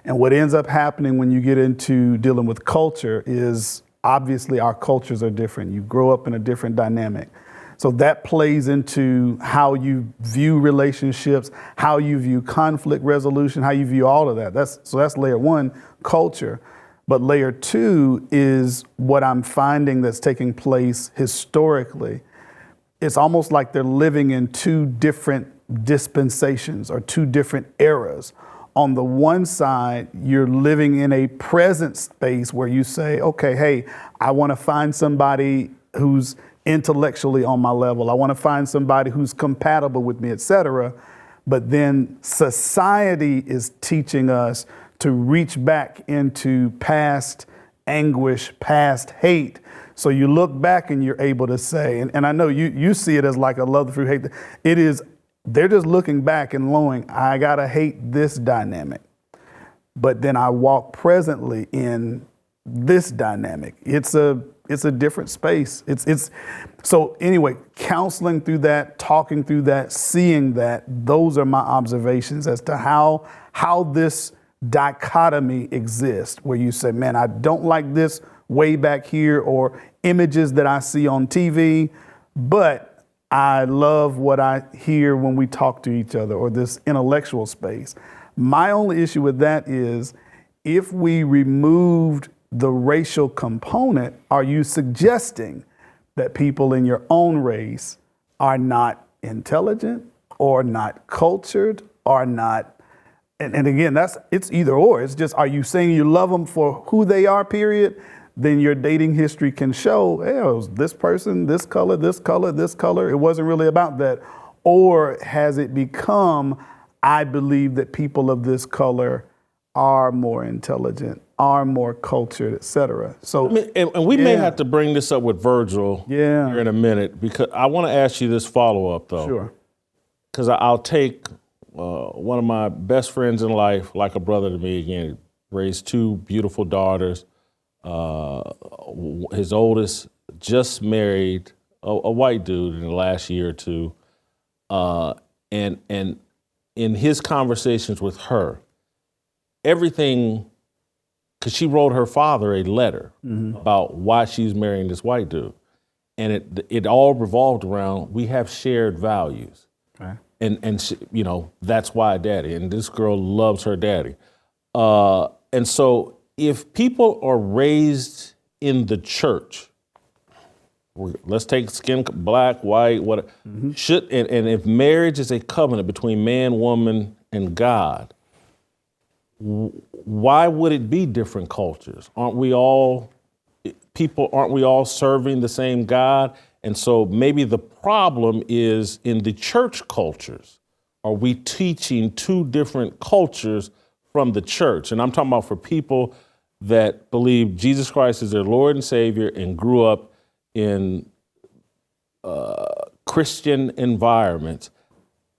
And what ends up happening when you get into dealing with culture is obviously our cultures are different. You grow up in a different dynamic. So that plays into how you view relationships, how you view conflict resolution, how you view all of that. That's layer one, culture. But layer two is what I'm finding that's taking place historically. It's almost like they're living in two different dispensations or two different eras. On the one side, you're living in a present space where you say, okay, hey, I want to find somebody who's intellectually on my level. I want to find somebody who's compatible with me, et cetera. But then society is teaching us to reach back into past anguish, past hate. So you look back and you're able to say, and I know you see it as like a love the fruit, hate. It is, they're just looking back and knowing, I gotta hate this dynamic. But then I walk presently in this dynamic. It's a different space. It's so anyway, counseling through that, talking through that, seeing that, those are my observations as to how this dichotomy exists, where you say, man, I don't like this way back here, or images that I see on TV, but I love what I hear when we talk to each other, or this intellectual space. My only issue with that is, if we removed the racial component, are you suggesting that people in your own race are not intelligent or not cultured or not? And again, it's either or. It's just, are you saying you love them for who they are, period? Then your dating history can show, hey, it was this person, this color, this color, this color. It wasn't really about that. Or has it become, I believe that people of this color are more intelligent, are more cultured, et cetera. So, I mean, and we may have to bring this up with Virgil here in a minute, because I want to ask you this follow-up, though. Sure. Because I'll take one of my best friends in life, like a brother to me, again, raised two beautiful daughters. His oldest just married a white dude in the last year or two. And in his conversations with her, everything, because she wrote her father a letter about why she's marrying this white dude. And it all revolved around, we have shared values. Okay. And she, you know, that's why daddy. And this girl loves her daddy. And so if people are raised in the church, let's take skin, black, white, what should, and if marriage is a covenant between man, woman, and God, why would it be different cultures? Aren't we all serving the same God? And so maybe the problem is in the church cultures. Are we teaching two different cultures from the church? And I'm talking about for people that believe Jesus Christ is their Lord and Savior and grew up in Christian environments.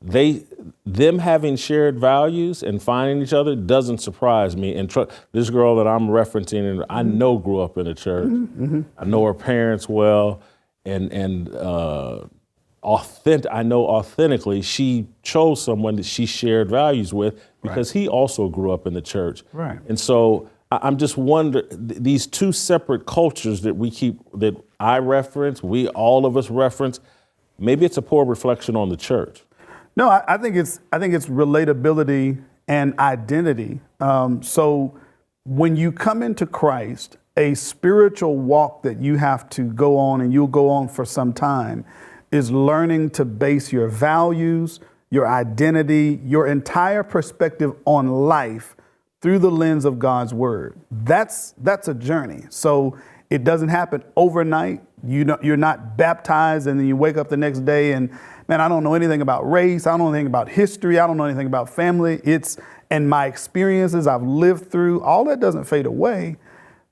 Them having shared values and finding each other doesn't surprise me. And this girl that I'm referencing, and I know grew up in a church. I know her parents well, and I know authentically she chose someone that she shared values with because he also grew up in the church. Right. And so I'm just wondering, these two separate cultures that I reference, all of us reference, maybe it's a poor reflection on the church. No, I think it's relatability and identity. So when you come into Christ, a spiritual walk that you have to go on, and you'll go on for some time, is learning to base your values, your identity, your entire perspective on life through the lens of God's word. That's a journey. So it doesn't happen overnight. You're not baptized and then you wake up the next day and, man, I don't know anything about race. I don't know anything about history. I don't know anything about family. And my experiences I've lived through, all that doesn't fade away.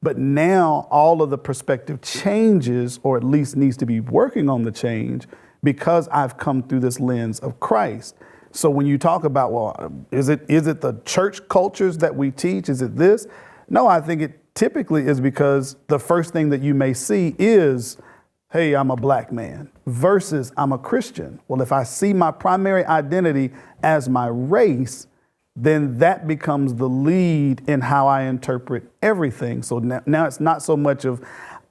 But now all of the perspective changes, or at least needs to be working on the change, because I've come through this lens of Christ. So when you talk about, well, is it the church cultures that we teach? Is it this? No, I think it typically is because the first thing that you may see is, hey, I'm a black man, versus I'm a Christian. Well, if I see my primary identity as my race, then that becomes the lead in how I interpret everything. So now it's not so much of,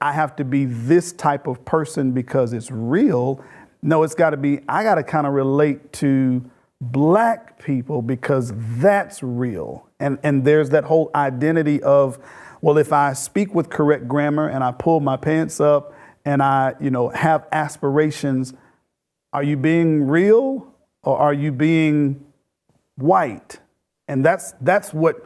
I have to be this type of person because it's real. No, it's got to be, I got to kind of relate to Black people because that's real. And there's that whole identity of, well, if I speak with correct grammar and I pull my pants up and I, have aspirations, are you being real or are you being white? And that's what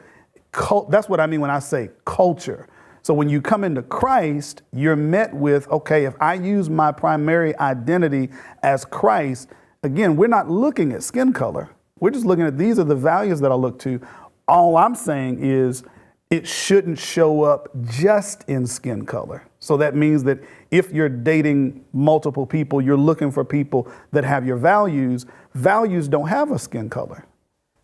I mean when I say culture. So when you come into Christ, you're met with, okay, if I use my primary identity as Christ, again, we're not looking at skin color. We're just looking at these are the values that I look to. All I'm saying is it shouldn't show up just in skin color. So that means that if you're dating multiple people, you're looking for people that have your values. Values don't have a skin color.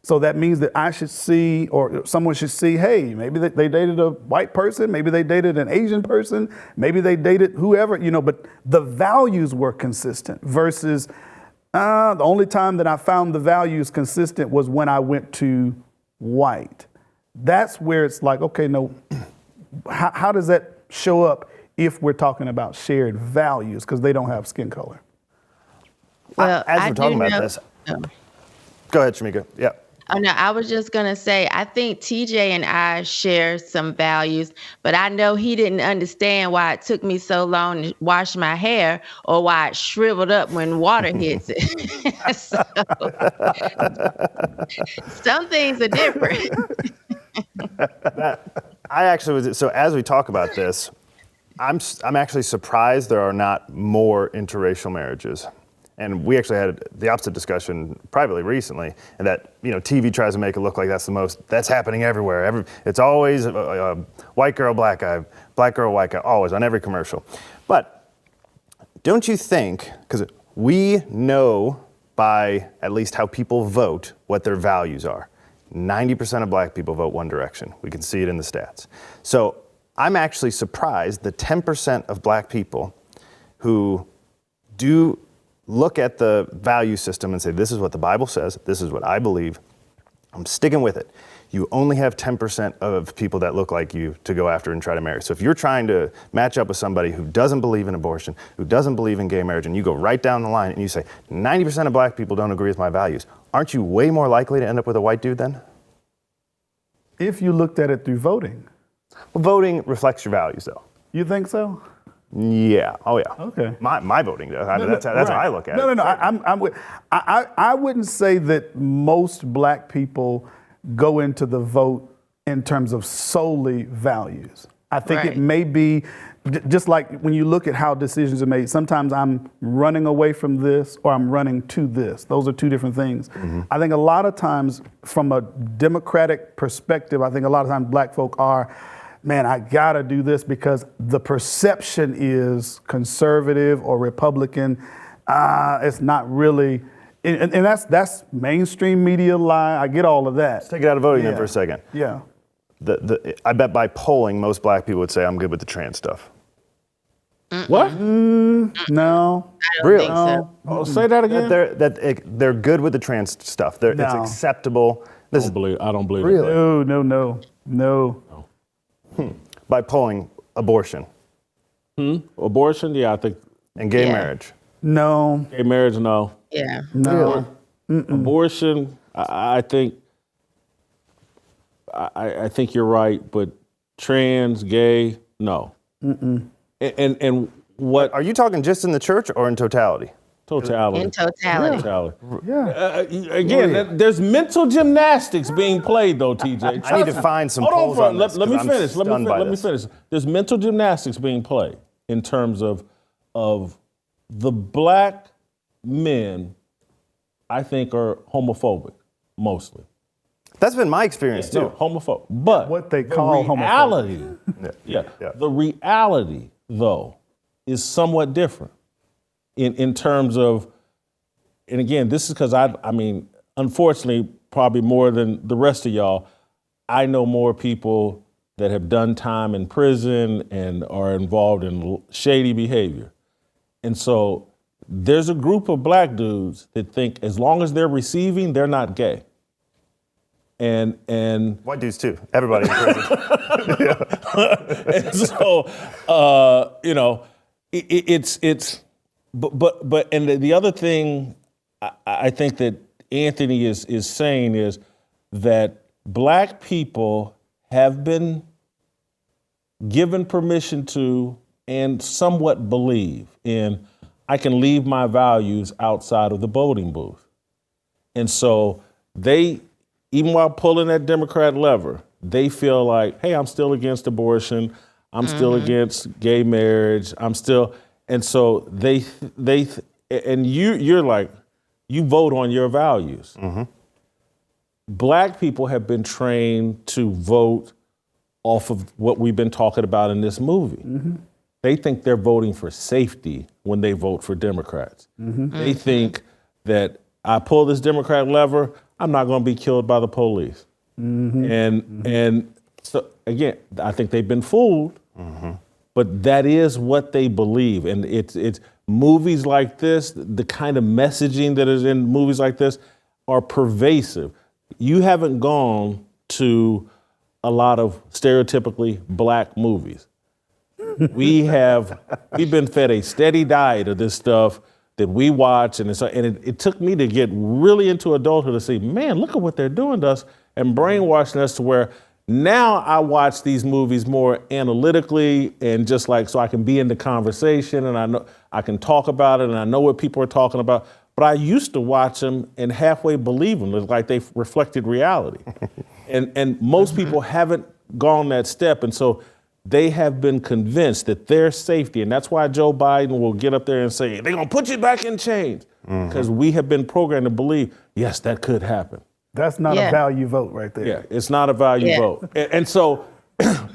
So that means that I should see, or someone should see, hey, maybe they dated a white person, maybe they dated an Asian person, maybe they dated whoever, but the values were consistent versus the only time that I found the values consistent was when I went to white. That's where it's like, okay, no, how does that show up if we're talking about shared values? Because they don't have skin color. Well, As we're talking about this, go ahead, Shemeka. Yeah. Oh, no, I was just going to say, I think TJ and I share some values, but I know he didn't understand why it took me so long to wash my hair or why it shriveled up when water hits it. So, some things are different. I actually was, so as we talk about this, I'm actually surprised there are not more interracial marriages. And we actually had the opposite discussion privately recently, and that TV tries to make it look like that's happening everywhere. It's always white girl, black guy, black girl, white guy, always on every commercial. But don't you think, because we know by at least how people vote what their values are. 90% of Black people vote one direction. We can see it in the stats. So I'm actually surprised the 10% of Black people who do look at the value system and say, this is what the Bible says, this is what I believe, I'm sticking with it. You only have 10% of people that look like you to go after and try to marry. So if you're trying to match up with somebody who doesn't believe in abortion, who doesn't believe in gay marriage, and you go right down the line and you say, 90% of Black people don't agree with my values, aren't you way more likely to end up with a white dude then? If you looked at it through voting. Well, voting reflects your values though. You think so? Yeah. Oh, yeah. Okay. My voting does. That's how I look at it. No. I wouldn't say that most Black people go into the vote in terms of solely values. I think it may be just like when you look at how decisions are made. Sometimes I'm running away from this or I'm running to this. Those are two different things. Mm-hmm. I think a lot of times from a Democratic perspective, I think a lot of times Black folk are, man, I gotta do this because the perception is conservative or Republican. It's not really, and that's mainstream media lie. I get all of that. Let's take it out of voting then for a second. Yeah. I bet by polling, most Black people would say I'm good with the trans stuff. What? No. I don't Really? think so. Oh, say that again. They're good with the trans stuff. It's No. acceptable. I don't believe Really? it. No. By polling, abortion Abortion? Yeah, I think and gay Yeah. marriage. No. gay marriage, no. Yeah. No. Abortion, I think I think you're right, but trans, gay, no. And what Are you talking just in the church or in totality? totality? In totality. Totality. Yeah. Again, there's mental gymnastics being played, though, TJ. I need to find some Hold polls on, on this, let me 'cause I'm finish. stunned by Let me this. finish. There's mental gymnastics being played in terms of the Black men, I think, are homophobic mostly. That's been my experience No, too. homophobic. But What they call the reality, the reality, though, is somewhat different in terms of, and again, this is because I mean, unfortunately, probably more than the rest of y'all, I know more people that have done time in prison and are involved in shady behavior. And so there's a group of Black dudes that think as long as they're receiving, they're not gay. and White dudes too. Everybody in prison. and so but and the other thing I think that Anthony is saying is that black people have been given permission to and somewhat believe in I can leave my values outside of the voting booth. And so they, even while pulling that Democrat lever, they feel like, hey, I'm still against abortion. I'm still against gay marriage. I'm still, and so and you're like, you vote on your values. Black people have been trained to vote off of what we've been talking about in this movie. They think they're voting for safety when they vote for Democrats. They think that I pull this Democrat lever, I'm not going to be killed by the police. And so again, I think they've been fooled, but that is what they believe. And it's movies like this, the kind of messaging that is in movies like this are pervasive. You haven't gone to a lot of stereotypically black movies. We've been fed a steady diet of this stuff that we watch, and it took me to get really into adulthood to see, man, look at what they're doing to us and brainwashing us to where now I watch these movies more analytically and just like so I can be in the conversation and I know I can talk about it and I know what people are talking about. But I used to watch them and halfway believe them. It's like they reflected reality. and most people haven't gone that step, and so they have been convinced that their safety, and that's why Joe Biden will get up there and say, they're going to put you back in chains. Because we have been programmed to believe, yes, that could happen. That's not a value vote right there. Yeah, it's not a value vote. And so,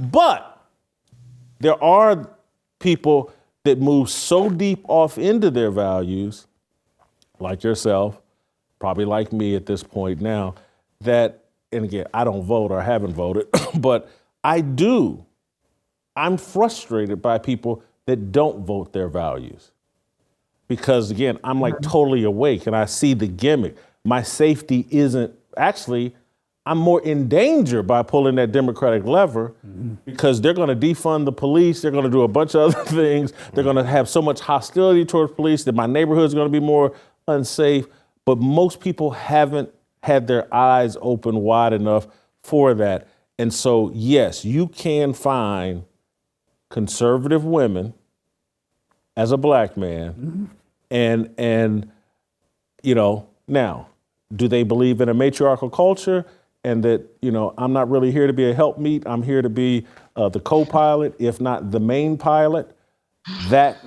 but there are people that move so deep off into their values, like yourself, probably like me at this point now, that, and again, I don't vote or haven't voted, but I'm frustrated by people that don't vote their values. Because again, I'm like totally awake and I see the gimmick. My safety isn't, actually, I'm more in danger by pulling that Democratic lever because they're gonna defund the police, they're gonna do a bunch of other things, they're gonna have so much hostility towards police that my neighborhood's gonna be more unsafe. But most people haven't had their eyes open wide enough for that. And so, yes, you can find conservative women as a black man, and now, do they believe in a matriarchal culture and that, I'm not really here to be a helpmeet, I'm here to be the co-pilot, if not the main pilot? But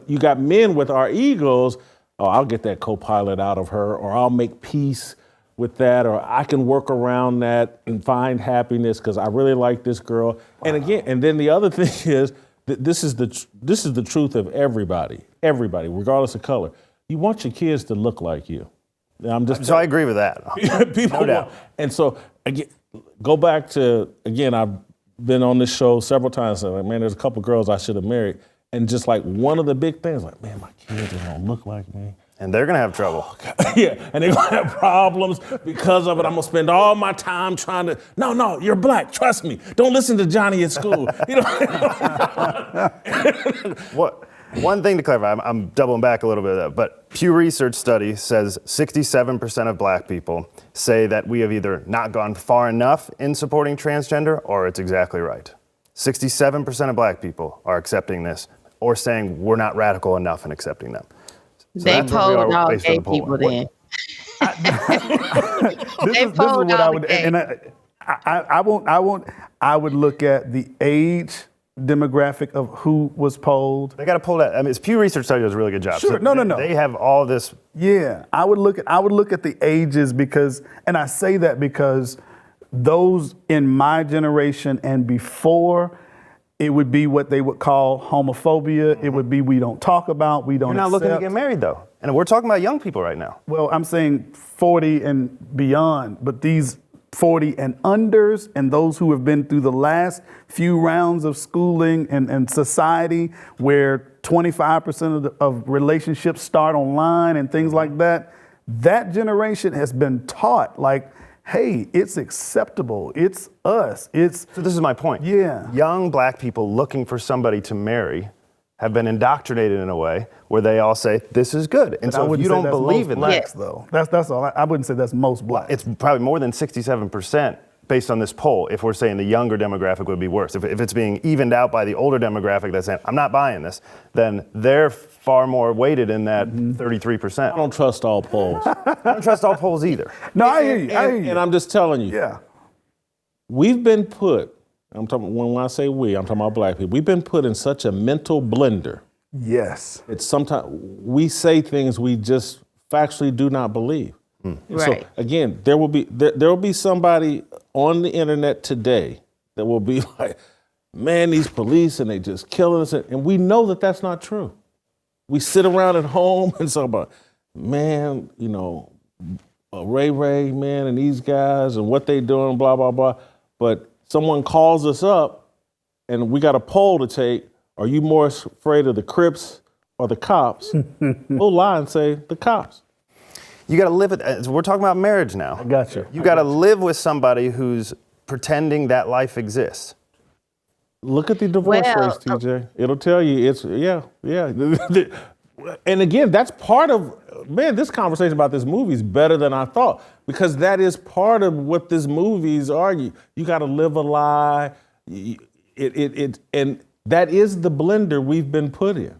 you got men with our egos, I'll get that co-pilot out of her, or I'll make peace with that, or I can work around that and find happiness because I really like this girl. Wow. And again, and then the other thing is that this is the truth of everybody, regardless of color. You want your kids to look like you. So I agree with that. People no doubt. And so again, go back to, again, I've been on this show several times, and like, man, there's a couple girls I should have married. And just like one of the big things, like, man, my kids are gonna look like me. And they're gonna have trouble. Yeah, and they're gonna have problems because of it. I'm gonna spend all my time trying to, no, you're black, trust me. Don't listen to Johnny at school. One thing to clarify, I'm doubling back a little bit of that, but Pew Research study says 67% of black people say that we have either not gone far enough in supporting transgender or it's exactly right. 67% of black people are accepting this or saying we're not radical enough in accepting them. So they polled all gay people then. This is what I would, and I would look at the age demographic of who was polled. They got to pull that. I mean, it's Pew Research study does a really good job. Sure, so no. They have all this. Yeah, I would look at the ages because, and I say that because those in my generation and before, it would be what they would call homophobia. Mm-hmm. It would be we don't talk about, we don't accept. You're not looking to get married though. And we're talking about young people right now. Well, I'm saying 40 and beyond, but these 40 and unders and those who have been through the last few rounds of schooling and society where 25% of relationships start online and things like that, that generation has been taught, like, hey, it's acceptable. It's us. It's So this is my point. Yeah. Young black people looking for somebody to marry have been indoctrinated in a way where they all say, this is good. And I so if wouldn't you say don't that's believe most in blacks, that, though. That's all. I wouldn't say that's most blacks. it's probably more than 67% based on this poll if we're saying the younger demographic would be worse. If it's being evened out by the older demographic that's saying, I'm not buying this, then they're far more weighted in that 33%. I don't trust all polls. I don't trust all polls either. No, I hear you. I hear you. And I'm just telling you, Yeah. we've been put, I'm talking, when I say we, I'm talking about black people, we've been put in such a mental blender. Yes. It's sometimes we say things we just factually do not believe. Right. So again, there will be somebody on the internet today that will be like, man, these police and they just killing us, and we know that that's not true. We sit around at home and talk about, man, you know, Ray, man, and these guys and what they doing, blah blah blah. But someone calls us up, and we got a poll to take. Are you more afraid of the Crips or the cops? We'll lie and say the cops. You got to live it. We're talking about marriage now. I got you. You got to live with somebody who's pretending that life exists. Look at the divorce Well, rates, TJ. It'll tell you it's, yeah. And again, that's part of, man, this conversation about this movie is better than I thought, because that is part of what this movie's argue. You got to live a lie. And that is the blender we've been put in,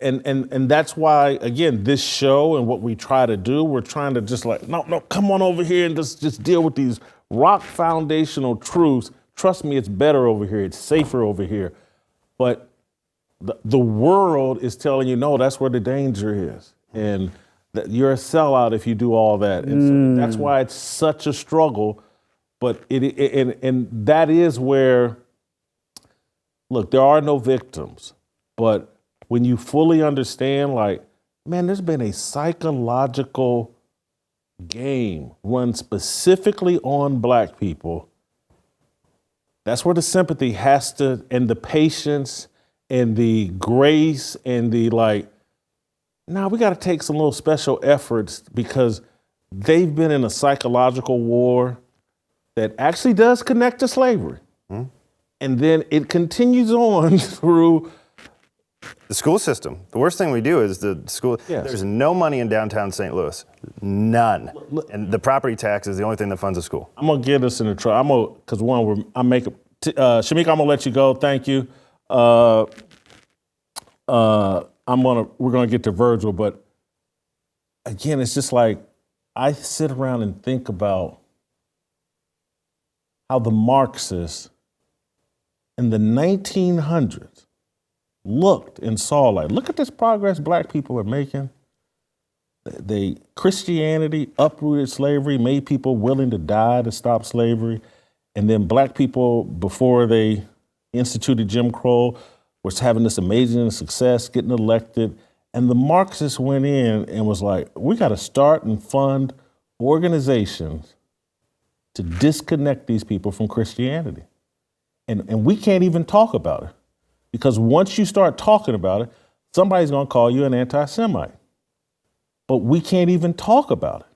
and that's why, again, this show and what we try to do, we're trying to just like, no, come on over here and just deal with these rock foundational truths. Trust me, it's better over here. It's safer over here. But the world is telling you, no, that's where the danger is. And that you're a sellout if you do all that. And so that's why it's such a struggle. But and that is where, look, there are no victims. But when you fully understand, like, man, there's been a psychological game run specifically on black people. That's where the sympathy has to, and the patience and the grace and the like, we got to take some little special efforts, because they've been in a psychological war that actually does connect to slavery. And then it continues on through The school system. The worst thing we do is the school. Yes. There's no money in downtown St. Louis. None. And the property tax is the only thing that funds a school. I'm gonna get us in the trouble. Because one, Shemeka, I'm gonna let you go. Thank you. We're gonna get to Virgil, but again, it's just like I sit around and think about how the Marxists in the 1900s looked and saw, like, look at this progress black people are making. Christianity uprooted slavery, made people willing to die to stop slavery. And then black people, before they instituted Jim Crow, was having this amazing success, getting elected. And the Marxists went in and was like, we got to start and fund organizations to disconnect these people from Christianity. And we can't even talk about it. Because once you start talking about it, somebody's going to call you an anti-Semite. But we can't even talk about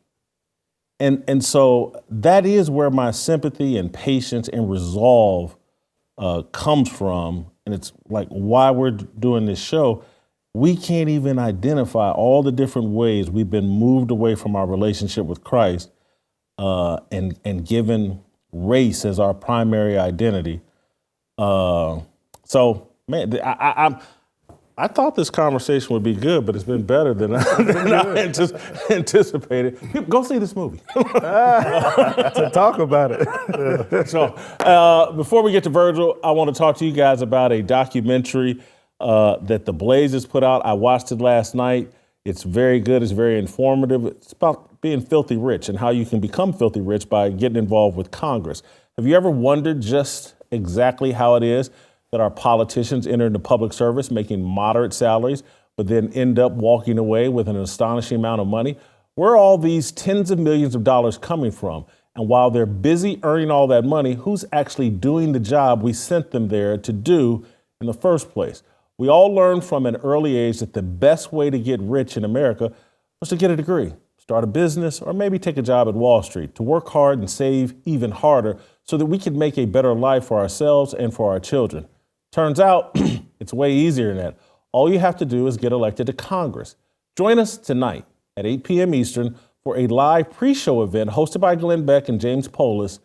it. And so that is where my sympathy and patience and resolve comes from. And it's like why we're doing this show. We can't even identify all the different ways we've been moved away from our relationship with Christ and given race as our primary identity. So, man, I thought this conversation would be good, but it's been better than I anticipated. Go see this movie. To talk about it. So, before we get to Virgil, I want to talk to you guys about a documentary that The Blaze has put out. I watched it last night. It's very good. It's very informative. It's about being filthy rich and how you can become filthy rich by getting involved with Congress. Have you ever wondered just exactly how it is that our politicians enter into public service making moderate salaries, but then end up walking away with an astonishing amount of money? Where are all these tens of millions of dollars coming from? And while they're busy earning all that money, who's actually doing the job we sent them there to do in the first place? We all learned from an early age that the best way to get rich in America was to get a degree. start a business, or maybe take a job at Wall Street, to work hard and save even harder so that we can make a better life for ourselves and for our children. Turns out it's way easier than that. All you have to do is get elected to Congress. Join us tonight at 8 p.m. Eastern for a live pre-show event hosted by Glenn Beck and James Polis,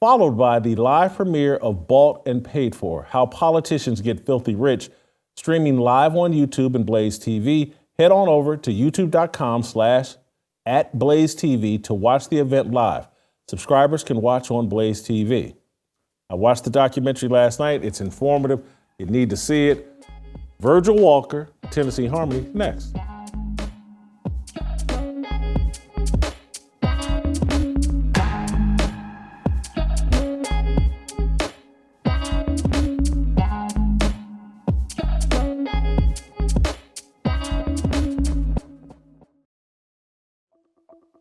followed by the live premiere of Bought and Paid For, How Politicians Get Filthy Rich, streaming live on YouTube and Blaze TV. Head on over to youtube.com/@BlazeTV to watch the event live. Subscribers can watch on Blaze TV. I watched the documentary last night. It's informative. You need to see it. Virgil Walker, Tennessee Harmony, next.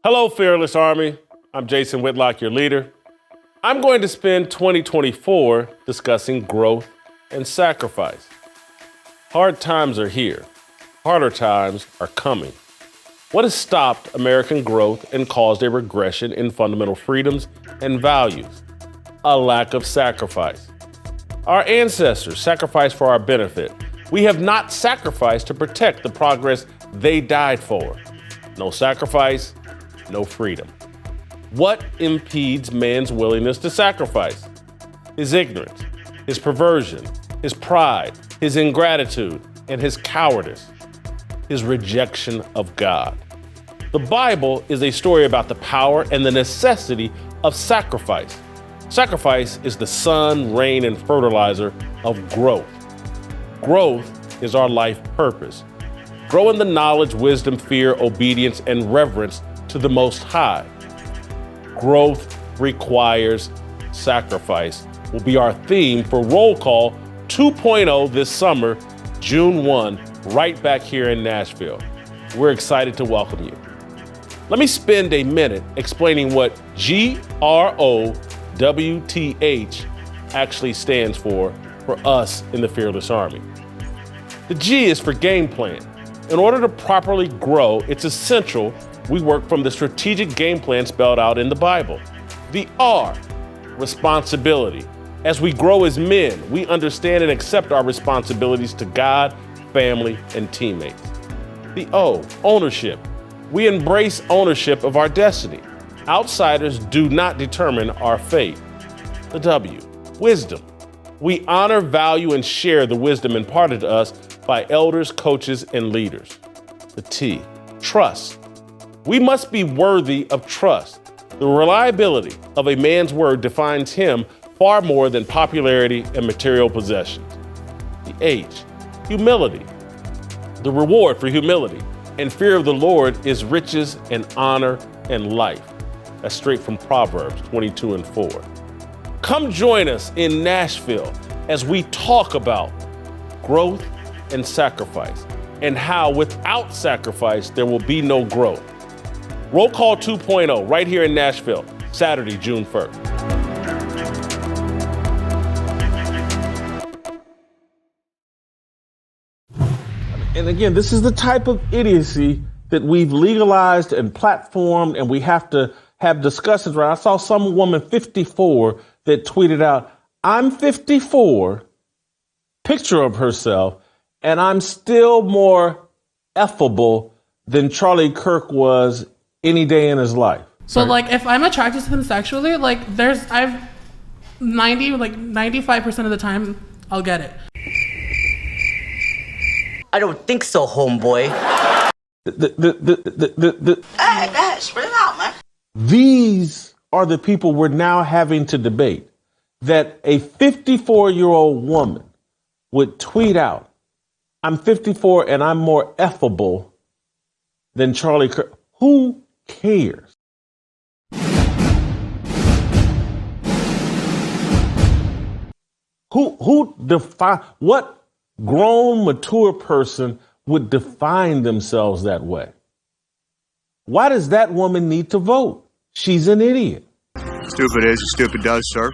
Hello, Fearless Army. I'm Jason Whitlock, your leader. I'm going to spend 2024 discussing growth and sacrifice. Hard times are here. Harder times are coming. What has stopped American growth and caused a regression in fundamental freedoms and values? A lack of sacrifice. Our ancestors sacrificed for our benefit. We have not sacrificed to protect the progress they died for. No sacrifice, no freedom. What impedes man's willingness to sacrifice? His ignorance, his perversion, his pride, his ingratitude, and his cowardice, his rejection of God. The Bible is a story about the power and the necessity of sacrifice. Sacrifice is the sun, rain, and fertilizer of growth. Growth is our life purpose. Grow in the knowledge, wisdom, fear, obedience, and reverence to the Most High. Growth requires sacrifice will be our theme for Roll Call 2.0 this summer, June 1, right back here in Nashville. We're excited to welcome you. Let me spend a minute explaining what GROWTH actually stands for us in the Fearless Army. The G is for game plan. In order to properly grow, it's essential we work from the strategic game plan spelled out in the Bible. The R, responsibility. As we grow as men, we understand and accept our responsibilities to God, family, and teammates. The O, ownership. We embrace ownership of our destiny. Outsiders do not determine our fate. The W, wisdom. We honor, value, and share the wisdom imparted to us by elders, coaches, and leaders. The T, trust. We must be worthy of trust. The reliability of a man's word defines him far more than popularity and material possessions. The H, humility. The reward for humility and fear of the Lord is riches and honor and life. That's straight from Proverbs 22:4. Come join us in Nashville as we talk about growth and sacrifice and how without sacrifice there will be no growth. Roll Call 2.0 right here in Nashville, Saturday, June 1st. And again, this is the type of idiocy that we've legalized and platformed, and we have to have discussions around. I saw some woman 54 that tweeted out, "I'm 54," picture of herself, "and I'm still more effable than Charlie Kirk was any day in his life." So like if I'm attracted to them sexually, like I've 95% of the time I'll get it. I don't think so, homeboy. Hey, spit it out, man. These are the people we're now having to debate. That a 54-year-old woman would tweet out, "I'm 54 and I'm more effable than Charlie Kirk." Who cares? Who define what grown, mature person would define themselves that way? Why does that woman need to vote? She's an idiot. Stupid is, stupid does, sir.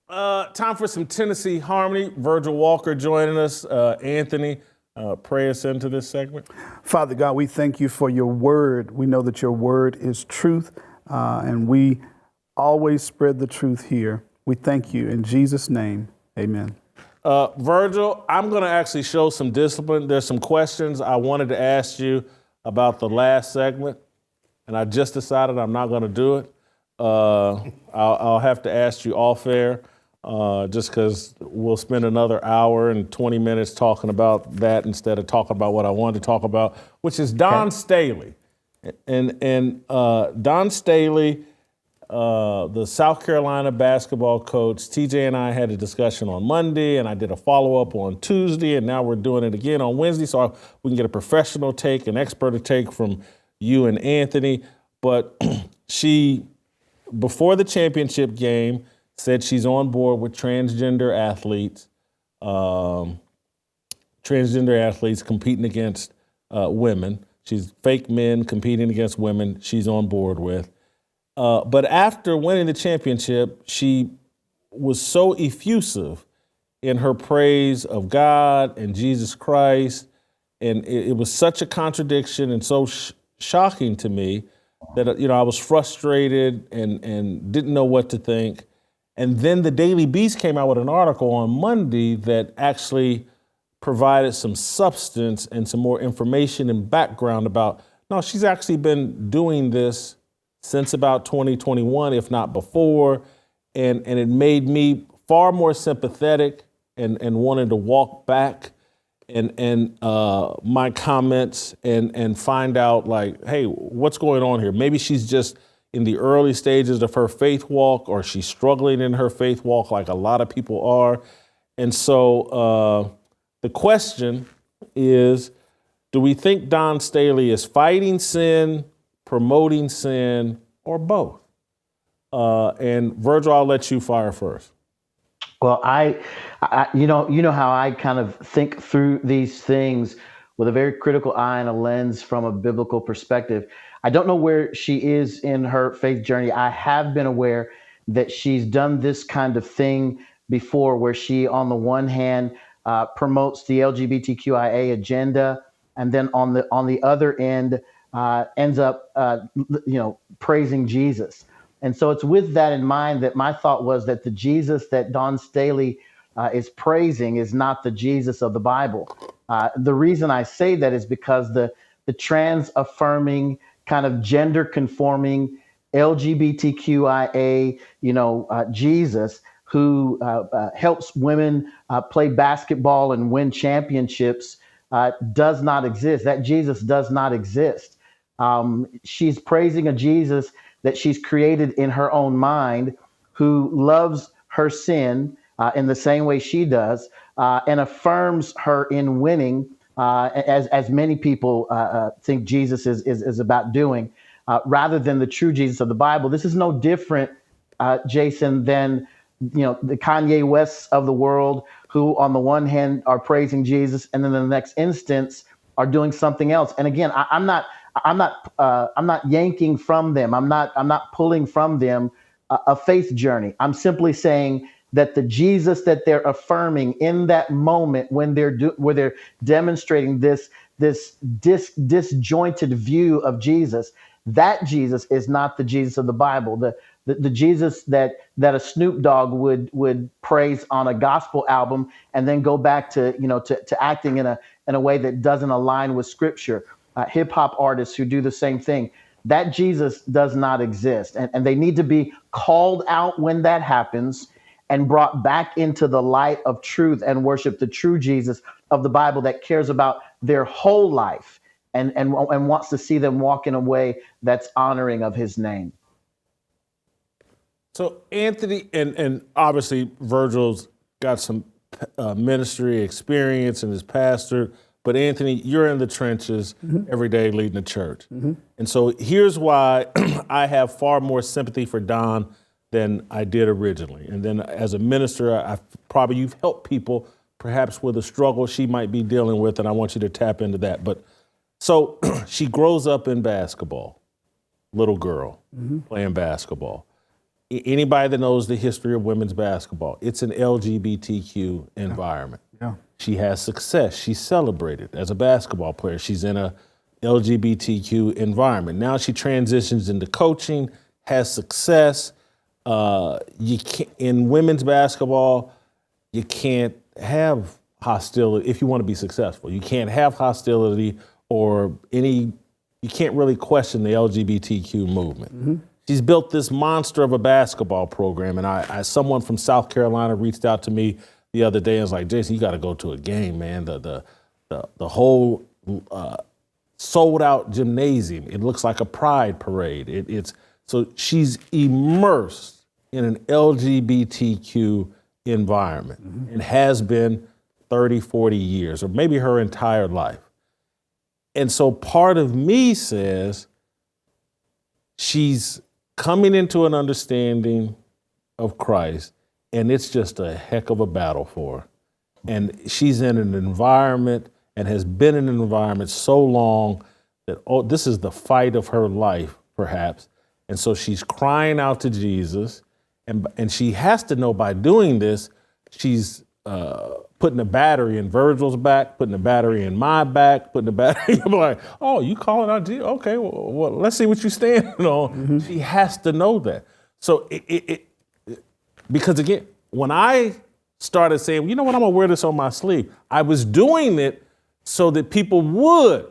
Time for some Tennessee harmony. Virgil Walker joining us. Anthony, pray us into this segment. Father God, we thank you for your word. We know that your word is truth, and we always spread the truth here. We thank you in Jesus' name. Amen. Virgil, I'm going to actually show some discipline. There's some questions I wanted to ask you about the last segment, and I just decided I'm not going to do it. I'll have to ask you off air, just because we'll spend another hour and 20 minutes talking about that instead of talking about what I wanted to talk about, which is Dawn Staley. And Dawn Staley, the South Carolina basketball coach, TJ and I had a discussion on Monday, and I did a follow-up on Tuesday, and now we're doing it again on Wednesday, so we can get a professional take, an expert take from you and Anthony. But she, before the championship game, said she's on board with transgender athletes competing against women. She's fake men competing against women she's on board with. But after winning the championship, she was so effusive in her praise of God and Jesus Christ, and it was such a contradiction and so shocking to me that I was frustrated and didn't know what to think. And then the Daily Beast came out with an article on Monday that actually provided some substance and some more information and background about, no, she's actually been doing this since about 2021, if not before. And it made me far more sympathetic and wanted to walk back and my comments and find out, like, hey, what's going on here? Maybe she's just in the early stages of her faith walk, or she's struggling in her faith walk like a lot of people are. And so the question is, do we think Dawn Staley is fighting sin, promoting sin, or both? And Virgil, I'll let you fire first. Well, I you know how I kind of think through these things with a very critical eye and a lens from a biblical perspective. I don't know where she is in her faith journey. I have been aware that she's done this kind of thing before, where she, on the one hand, promotes the LGBTQIA agenda, and then on the other end, ends up praising Jesus. And so it's with that in mind that my thought was that the Jesus that Dawn Staley is praising is not the Jesus of the Bible. The reason I say that is because the trans-affirming, kind of gender-conforming, LGBTQIA, Jesus, who helps women play basketball and win championships, does not exist. That Jesus does not exist. She's praising a Jesus that she's created in her own mind, who loves her sin in the same way she does, and affirms her in winning, as many people think Jesus is about doing, rather than the true Jesus of the Bible. This is no different, Jason, than the Kanye Wests of the world, who on the one hand are praising Jesus, and then in the next instance are doing something else. And again, I'm not yanking from them. I'm not pulling from them a faith journey. I'm simply saying that the Jesus that they're affirming in that moment, when they're demonstrating this disjointed view of Jesus, that Jesus is not the Jesus of the Bible. The Jesus that a Snoop Dogg would praise on a gospel album, and then go back to acting in a way that doesn't align with Scripture. Hip hop artists who do the same thing. That Jesus does not exist, and they need to be called out when that happens, and brought back into the light of truth and worship the true Jesus of the Bible that cares about their whole life and wants to see them walk in a way that's honoring of his name. So Anthony, and obviously Virgil's got some ministry experience and is pastor, but Anthony, you're in the trenches every day leading the church. And so here's why I have far more sympathy for Dawn than I did originally. And then as a minister, you've helped people perhaps with a struggle she might be dealing with, and I want you to tap into that. But so she grows up in basketball, little girl playing basketball. Anybody that knows the history of women's basketball, it's an LGBTQ environment. Yeah. She has success. She's celebrated as a basketball player. She's in a LGBTQ environment. Now she transitions into coaching, has success. You can't, in women's basketball, you can't have hostility if you want to be successful. You can't have hostility or you can't really question the LGBTQ movement. Mm-hmm. She's built this monster of a basketball program, and someone from South Carolina reached out to me the other day and was like, Jason, you got to go to a game, man. The whole sold out gymnasium. It looks like a pride parade. So she's immersed in an LGBTQ environment and has been 30, 40 years, or maybe her entire life. And so part of me says she's coming into an understanding of Christ, and it's just a heck of a battle for her. And she's in an environment and has been in an environment so long that, this is the fight of her life, perhaps. And so she's crying out to Jesus, and she has to know by doing this, she's putting a battery in Virgil's back, putting a battery in my back, putting a battery, I'm like, oh, you calling out Jesus? Okay, well, let's see what you stand on. Mm-hmm. She has to know that. So because again, when I started saying, you know what, I'm gonna wear this on my sleeve, I was doing it so that people would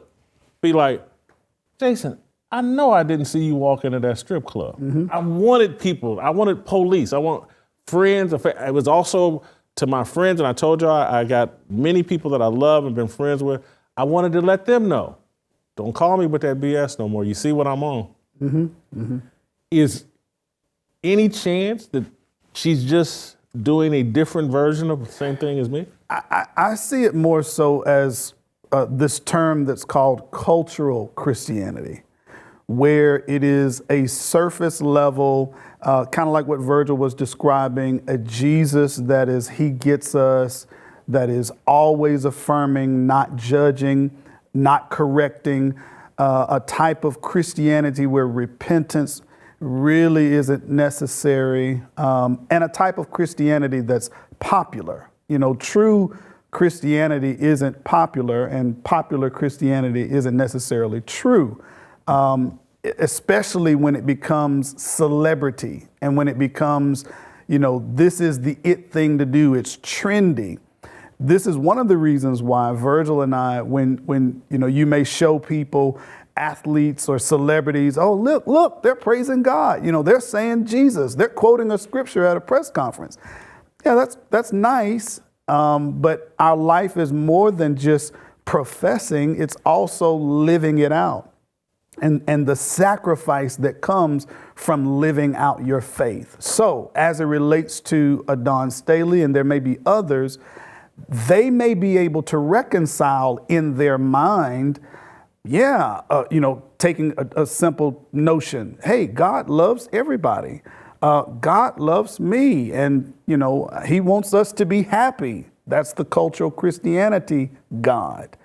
be like, Jason, I know I didn't see you walk into that strip club. Mm-hmm. I wanted people, I wanted police, I want friends. It was also to my friends, and I told y'all I got many people that I love and been friends with. I wanted to let them know, don't call me with that BS no more. You see what I'm on. Mm-hmm. Mm-hmm. Is any chance that she's just doing a different version of the same thing as me? I see it more so as this term that's called cultural Christianity, where it is a surface level, kind of like what Virgil was describing, a Jesus that is, he gets us, that is always affirming, not judging, not correcting, a type of Christianity where repentance really isn't necessary, and a type of Christianity that's popular. You know, true Christianity isn't popular, and popular Christianity isn't necessarily true. Especially when it becomes celebrity and when it becomes, you know, this is the it thing to do, it's trendy. This is one of the reasons why Virgil and I, when you know, you may show people, athletes or celebrities, oh, look, they're praising God. You know, they're saying Jesus, they're quoting a scripture at a press conference. Yeah, that's nice, but our life is more than just professing, it's also living it out. And the sacrifice that comes from living out your faith. So as it relates to a Dawn Staley, and there may be others, they may be able to reconcile in their mind, taking a simple notion. Hey, God loves everybody. God loves me, and, you know, he wants us to be happy. That's the cultural Christianity God.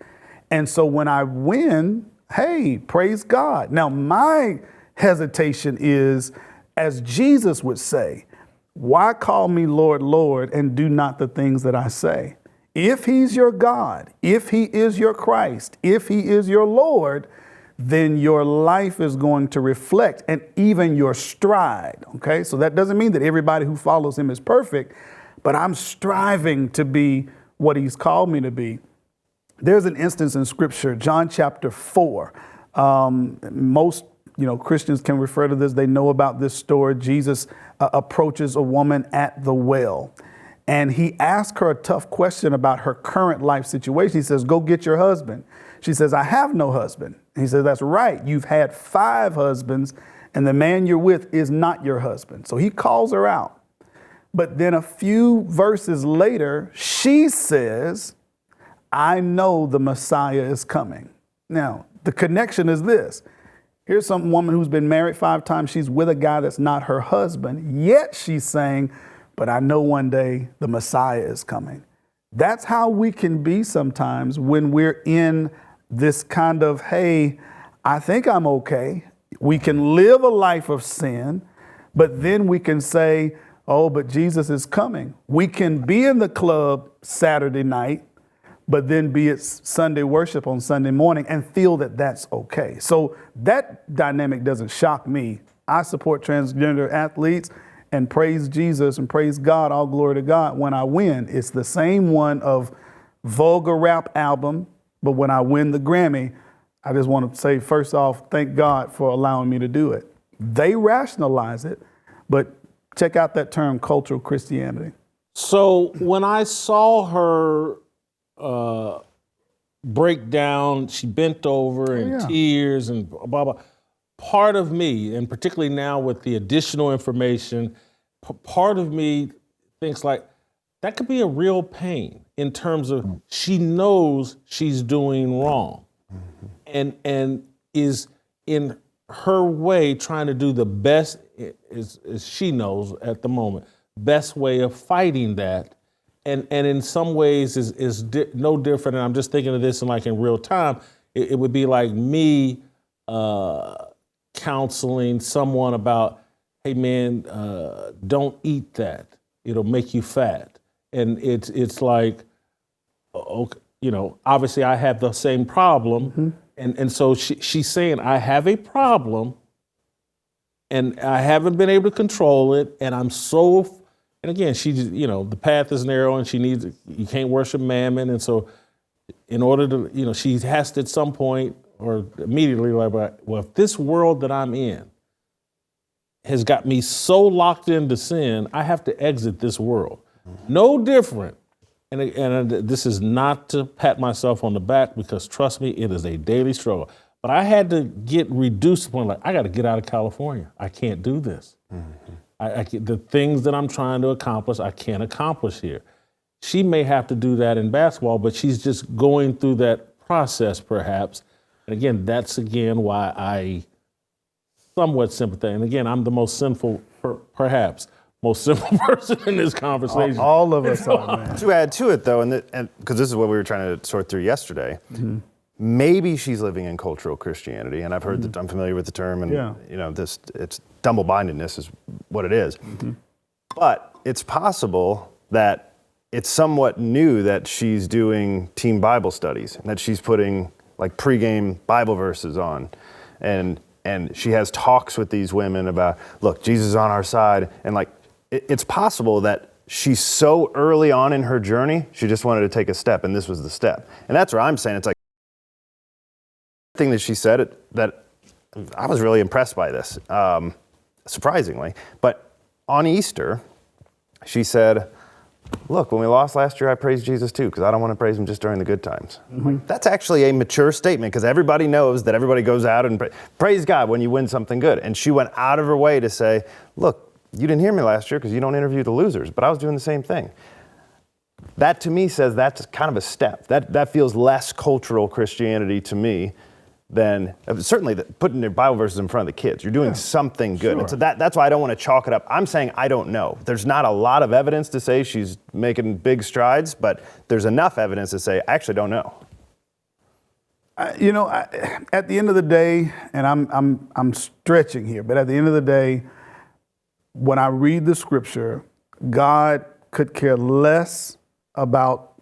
And so when I win, hey, praise God. Now, my hesitation is, as Jesus would say, why call me Lord, Lord, and do not the things that I say? If he's your God, if he is your Christ, if he is your Lord, then your life is going to reflect, and even your stride, okay? So that doesn't mean that everybody who follows him is perfect, but I'm striving to be what he's called me to be. There's an instance in Scripture, John chapter 4. Most Christians can refer to this. They know about this story. Jesus approaches a woman at the well, and he asks her a tough question about her current life situation. He says, go get your husband. She says, I have no husband. He says, that's right. You've had 5 husbands, and the man you're with is not your husband. So he calls her out. But then a few verses later, she says, I know the Messiah is coming. Now, the connection is this. Here's some woman who's been married 5 times. She's with a guy that's not her husband. Yet she's saying, but I know one day the Messiah is coming. That's how we can be sometimes when we're in this kind of, hey, I think I'm okay. We can live a life of sin, But then we can say, oh, but Jesus is coming. We can be in the club Saturday night, but then be at Sunday worship on Sunday morning and feel that that's okay. So that dynamic doesn't shock me. I support transgender athletes and praise Jesus and praise God, all glory to God when I win. It's the same one of vulgar rap album, but when I win the Grammy, I just want to say, first off, thank God for allowing me to do it. They rationalize it, but check out that term, cultural Christianity. So when I saw her break down, she bent over in tears and blah, blah. Part of me, and particularly now with the additional information, part of me thinks like that could be a real pain in terms of she knows she's doing wrong and is in her way trying to do the best as she knows at the moment, best way of fighting that. And in some ways is no different. And I'm just thinking of this in real time. It would be like me counseling someone about, hey man, don't eat that. It'll make you fat. And it's like, okay, obviously I have the same problem. And so she's saying, I have a problem and I haven't been able to control it. And I'm so, and again, she just, the path is narrow and you can't worship mammon. And so in order to, she has to at some point or immediately like, well, if this world that I'm in has got me so locked into sin, I have to exit this world. No different. And this is not to pat myself on the back because trust me, it is a daily struggle. But I had to get reduced to the point I got to get out of California. I can't do this. The things that I'm trying to accomplish, I can't accomplish here. She may have to do that in basketball, but she's just going through that process perhaps. And again, that's why I somewhat sympathize. And again, I'm the most sinful, perhaps, most simple person in this conversation. All of us are, man. To add to it, though, and because this is what we were trying to sort through yesterday, maybe she's living in cultural Christianity, and I've heard that I'm familiar with the term, and it's double-mindedness is what it is. But it's possible that it's somewhat new that she's doing team Bible studies, and that she's putting pregame Bible verses on, and she has talks with these women about, look, Jesus is on our side, and it's possible that she's so early on in her journey, she just wanted to take a step, and this was the step. And that's where I'm saying it's thing that she said that I was really impressed by this, surprisingly. But on Easter, she said, look, when we lost last year, I praised Jesus too, because I don't want to praise him just during the good times. That's actually a mature statement, because everybody knows that everybody goes out and praise God when you win something good. And she went out of her way to say, look, you didn't hear me last year because you don't interview the losers, but I was doing the same thing. That to me says that's kind of a step. That feels less cultural Christianity to me than certainly putting their Bible verses in front of the kids. You're doing something good. And so that's why I don't want to chalk it up. I'm saying I don't know. There's not a lot of evidence to say she's making big strides, but there's enough evidence to say I actually don't know. At the end of the day, and I'm stretching here, but at the end of the day, when I read the scripture, God could care less about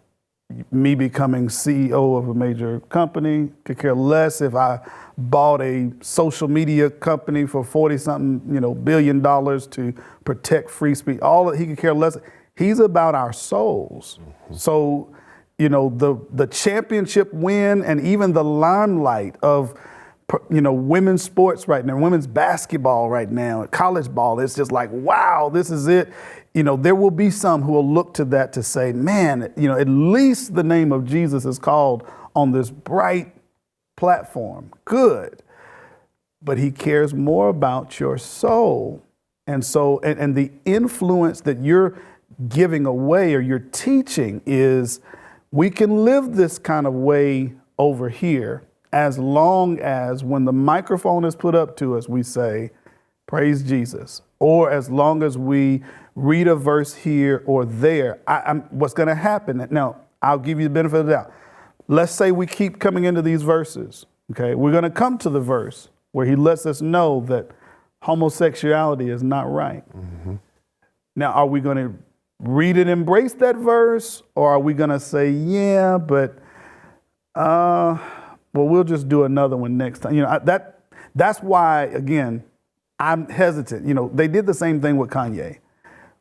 me becoming CEO of a major company, could care less if I bought a social media company for 40-something, billion dollars to protect free speech. He could care less. He's about our souls. So, the championship win and even the limelight of women's sports right now, women's basketball right now, college ball, it's just like, wow, this is it. There will be some who will look to that to say, man, at least the name of Jesus is called on this bright platform. Good. But he cares more about your soul. And so, and the influence that you're giving away or you're teaching is we can live this kind of way over here as long as when the microphone is put up to us, we say, praise Jesus. Or as long as we read a verse here or there, what's going to happen? Now, I'll give you the benefit of the doubt. Let's say we keep coming into these verses, okay? We're going to come to the verse where he lets us know that homosexuality is not right. Now, are we going to read and embrace that verse, or are we going to say, yeah, but we'll just do another one next time? That's why, again, I'm hesitant. They did the same thing with Kanye.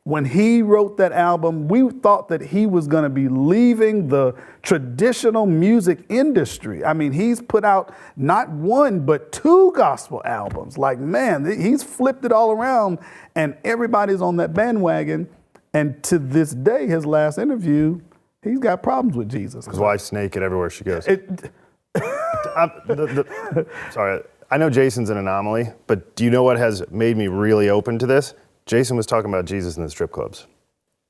When he wrote that album, we thought that he was going to be leaving the traditional music industry. I mean, he's put out not one, but 2 gospel albums. Like, man, he's flipped it all around, and everybody's on that bandwagon. And to this day, his last interview, he's got problems with Jesus. His wife's naked everywhere she goes. Sorry, I know Jason's an anomaly, but do you know what has made me really open to this? Jason was talking about Jesus in the strip clubs.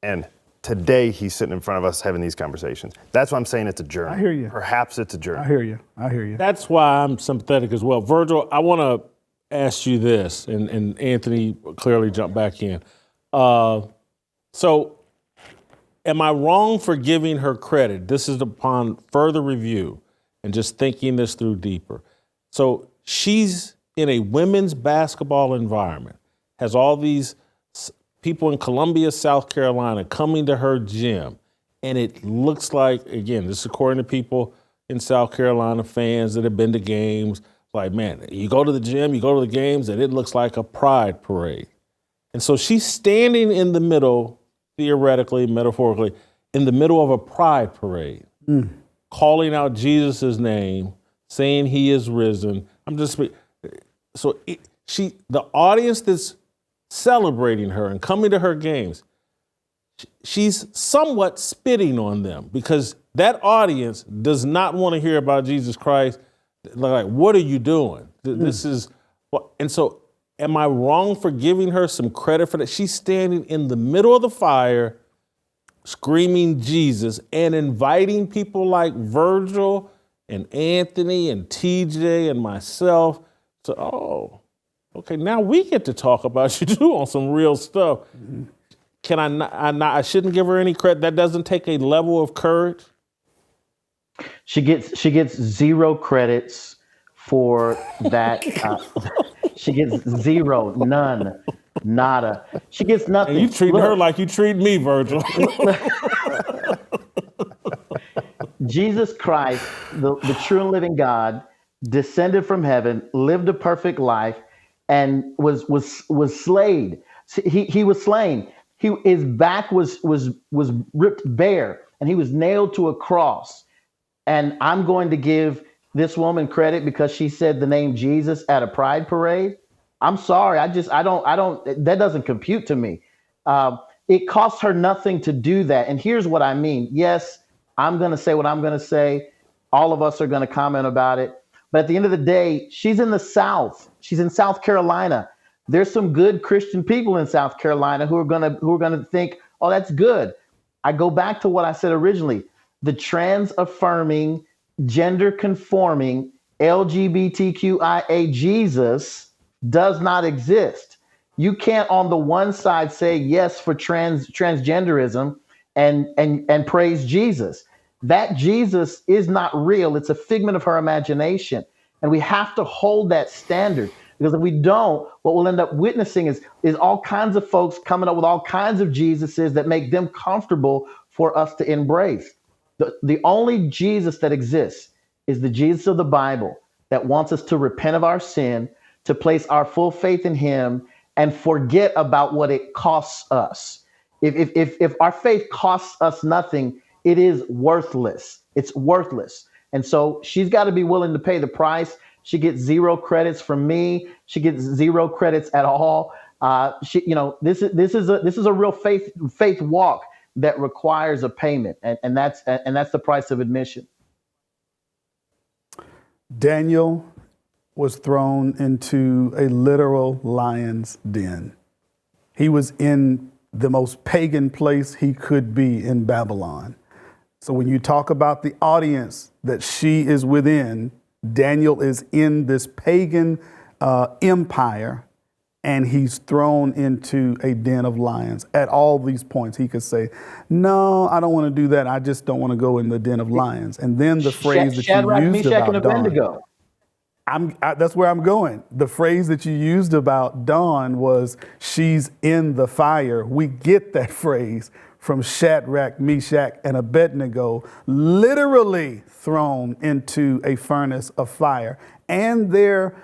And today he's sitting in front of us having these conversations. That's why I'm saying it's a journey. I hear you. Perhaps it's a journey. I hear you. That's why I'm sympathetic as well. Virgil, I want to ask you this, and Anthony clearly jumped back in. So am I wrong for giving her credit? This is upon further review and just thinking this through deeper. So she's in a women's basketball environment, has all these people in Columbia, South Carolina coming to her gym. And it looks like, again, this is according to people in South Carolina, fans that have been to games, like, man, you go to the gym, you go to the games, and it looks like a pride parade. And so she's standing in the middle, theoretically, metaphorically, in the middle of a pride parade, calling out Jesus' name, saying he is risen. The audience that's celebrating her and coming to her games, she's somewhat spitting on them because that audience does not want to hear about Jesus Christ. Like, what are you doing? This is, and so am I wrong for giving her some credit for that? She's standing in the middle of the fire, screaming Jesus and inviting people like Virgil and Anthony and TJ and myself to, okay, now we get to talk about you too on some real stuff. Can I shouldn't give her any credit. That doesn't take a level of courage. She gets 0 credits for that. She gets 0, none, nada. She gets nothing. And you treat her like you treat me, Virgil. Jesus Christ, the true and living God, descended from heaven, lived a perfect life, and was slayed. He was slain. His back was ripped bare, and he was nailed to a cross. And I'm going to give this woman credit because she said the name Jesus at a pride parade. I'm sorry, I don't. That doesn't compute to me. It costs her nothing to do that. And here's what I mean. Yes, I'm going to say what I'm going to say. All of us are going to comment about it. But at the end of the day, she's in the South. She's in South Carolina. There's some good Christian people in South Carolina who are gonna think, oh, that's good. I go back to what I said originally. The trans affirming, gender conforming, LGBTQIA Jesus does not exist. You can't on the one side say yes for transgenderism and praise Jesus. That Jesus is not real. It's a figment of her imagination. And we have to hold that standard, because if we don't, what we'll end up witnessing is all kinds of folks coming up with all kinds of Jesuses that make them comfortable for us to embrace. The only Jesus that exists is the Jesus of the Bible that wants us to repent of our sin, to place our full faith in him, and forget about what it costs us. If our faith costs us nothing, it is worthless. It's worthless. And so she's got to be willing to pay the price. She gets 0 credits from me. She gets 0 credits at all. This is a real faith walk that requires a payment, and that's the price of admission. Daniel was thrown into a literal lion's den. He was in the most pagan place he could be in Babylon. So when you talk about the audience that she is within, Daniel is in this pagan empire, and he's thrown into a den of lions. At all these points, he could say, no, I don't want to do that. I just don't want to go in the den of lions. And then the phrase that you used Meshach, and about Dawn. Abednego. That's where I'm going. The phrase that you used about Dawn was she's in the fire. We get that phrase from Shadrach, Meshach, and Abednego, literally thrown into a furnace of fire. And their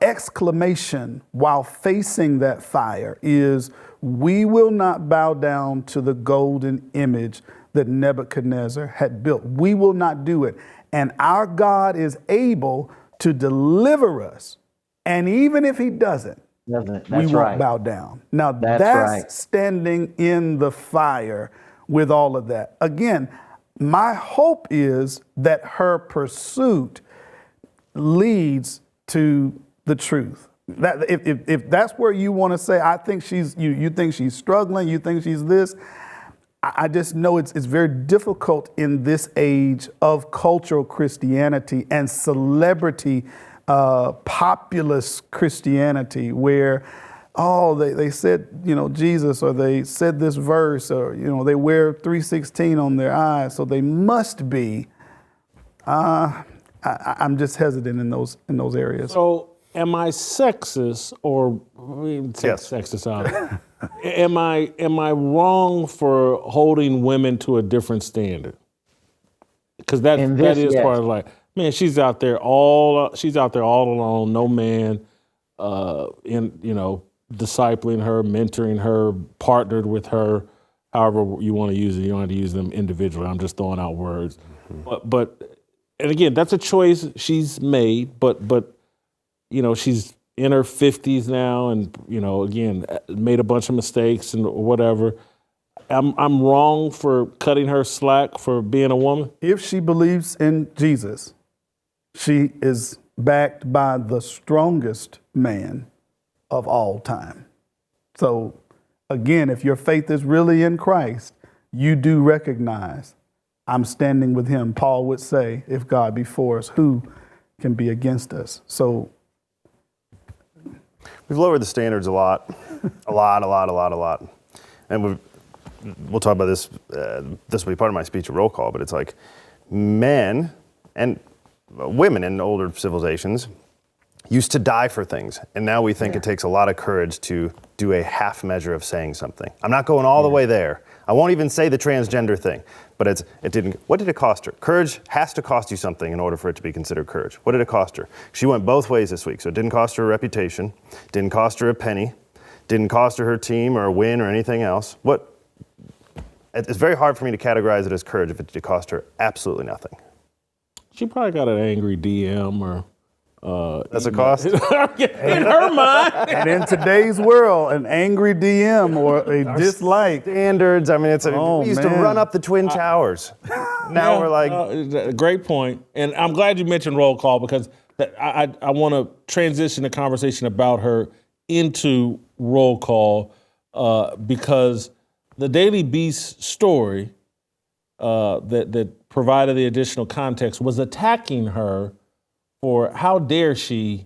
exclamation while facing that fire is, "We will not bow down to the golden image that Nebuchadnezzar had built. We will not do it. And our God is able to deliver us. And even if he doesn't, we won't bow down." Now that's right. Standing in the fire with all of that. Again, my hope is that her pursuit leads to the truth. That if that's where you want to say, I think you think she's struggling, you think she's this. I just know it's very difficult in this age of cultural Christianity and celebrity populist Christianity where, they said, Jesus, or they said this verse, or, they wear 316 on their eyes, so they must be. I'm just hesitant in those areas. So am I sexist, or Yes. sexist out? Am I wrong for holding women to a different standard? Because that is part of like, man, she's out there all alone, no man, discipling her, mentoring her, partnered with her, however you want to use it. You don't have to use them individually. I'm just throwing out words. But and again, that's a choice she's made, but she's in her 50s now, and again, made a bunch of mistakes and whatever. I'm wrong for cutting her slack for being a woman? If she believes in Jesus, she is backed by the strongest man of all time. So again, if your faith is really in Christ, you do recognize, I'm standing with him. Paul would say, if God be for us, who can be against us? So we've lowered the standards a lot. And we'll talk about this. This will be part of my speech at roll call, but it's like men and women in older civilizations used to die for things. And now we think it takes a lot of courage to do a half measure of saying something. I'm not going all the way there. I won't even say the transgender thing, but what did it cost her? Courage has to cost you something in order for it to be considered courage. What did it cost her? She went both ways this week. So it didn't cost her a reputation, didn't cost her a penny, didn't cost her team or a win or anything else. It's very hard for me to categorize it as courage if it did cost her absolutely nothing. She probably got an angry DM or that's a cost? In her mind. and in today's world, an angry DM or a dislike. Standards, I mean, we used to run up the Twin Towers. Now we're like... great point. And I'm glad you mentioned roll call, because I want to transition the conversation about her into roll call because the Daily Beast story that provided the additional context was attacking her for how dare she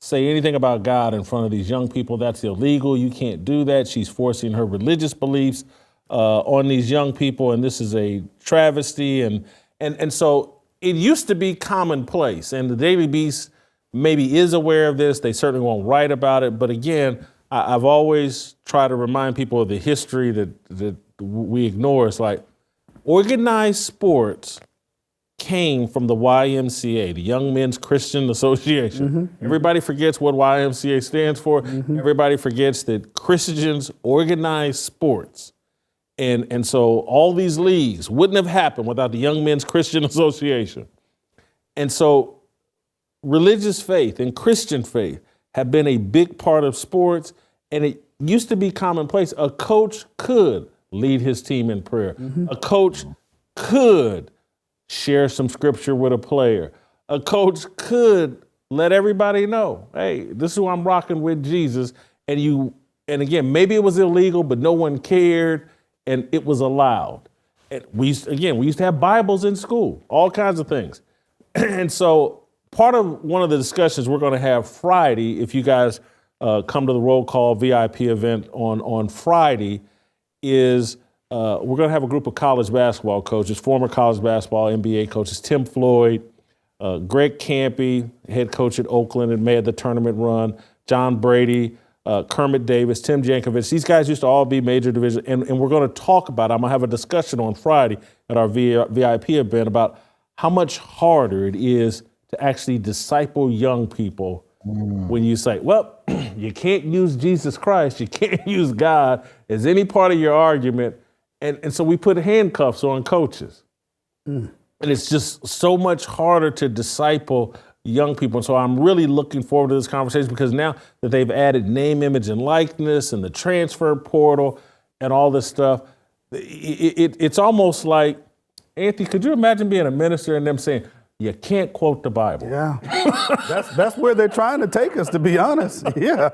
say anything about God in front of these young people. That's illegal. You can't do that. She's forcing her religious beliefs on these young people, and this is a travesty. And so it used to be commonplace, and the Daily Beast maybe is aware of this. They certainly won't write about it. But again, I've always tried to remind people of the history that we ignore. It's like organized sports came from the YMCA, the Young Men's Christian Association. Mm-hmm. Everybody forgets what YMCA stands for. Mm-hmm. Everybody forgets that Christians organize sports. And so all these leagues wouldn't have happened without the Young Men's Christian Association. And so religious faith and Christian faith have been a big part of sports, and it used to be commonplace. A coach could lead his team in prayer. Mm-hmm. A coach could share some scripture with a player. A coach could let everybody know, hey, this is who I'm rocking with, Jesus. And again, maybe it was illegal, but no one cared, and it was allowed. And we used to have Bibles in school, all kinds of things. And so part of one of the discussions we're going to have Friday, if you guys come to the roll call VIP event on Friday, is we're going to have a group of college basketball coaches, former college basketball, NBA coaches, Tim Floyd, Greg Campy, head coach at Oakland and made the tournament run, John Brady, Kermit Davis, Tim Jankovich. These guys used to all be major division, and we're going to talk about, I'm going to have a discussion on Friday at our VIP event about how much harder it is to actually disciple young people when you say, well, you can't use Jesus Christ, you can't use God as any part of your argument. And so we put handcuffs on coaches. And it's just so much harder to disciple young people. And so I'm really looking forward to this conversation because now that they've added name, image, and likeness and the transfer portal and all this stuff, it's almost like, Anthony, could you imagine being a minister and them saying, you can't quote the Bible? Yeah, that's where they're trying to take us, to be honest. Yeah,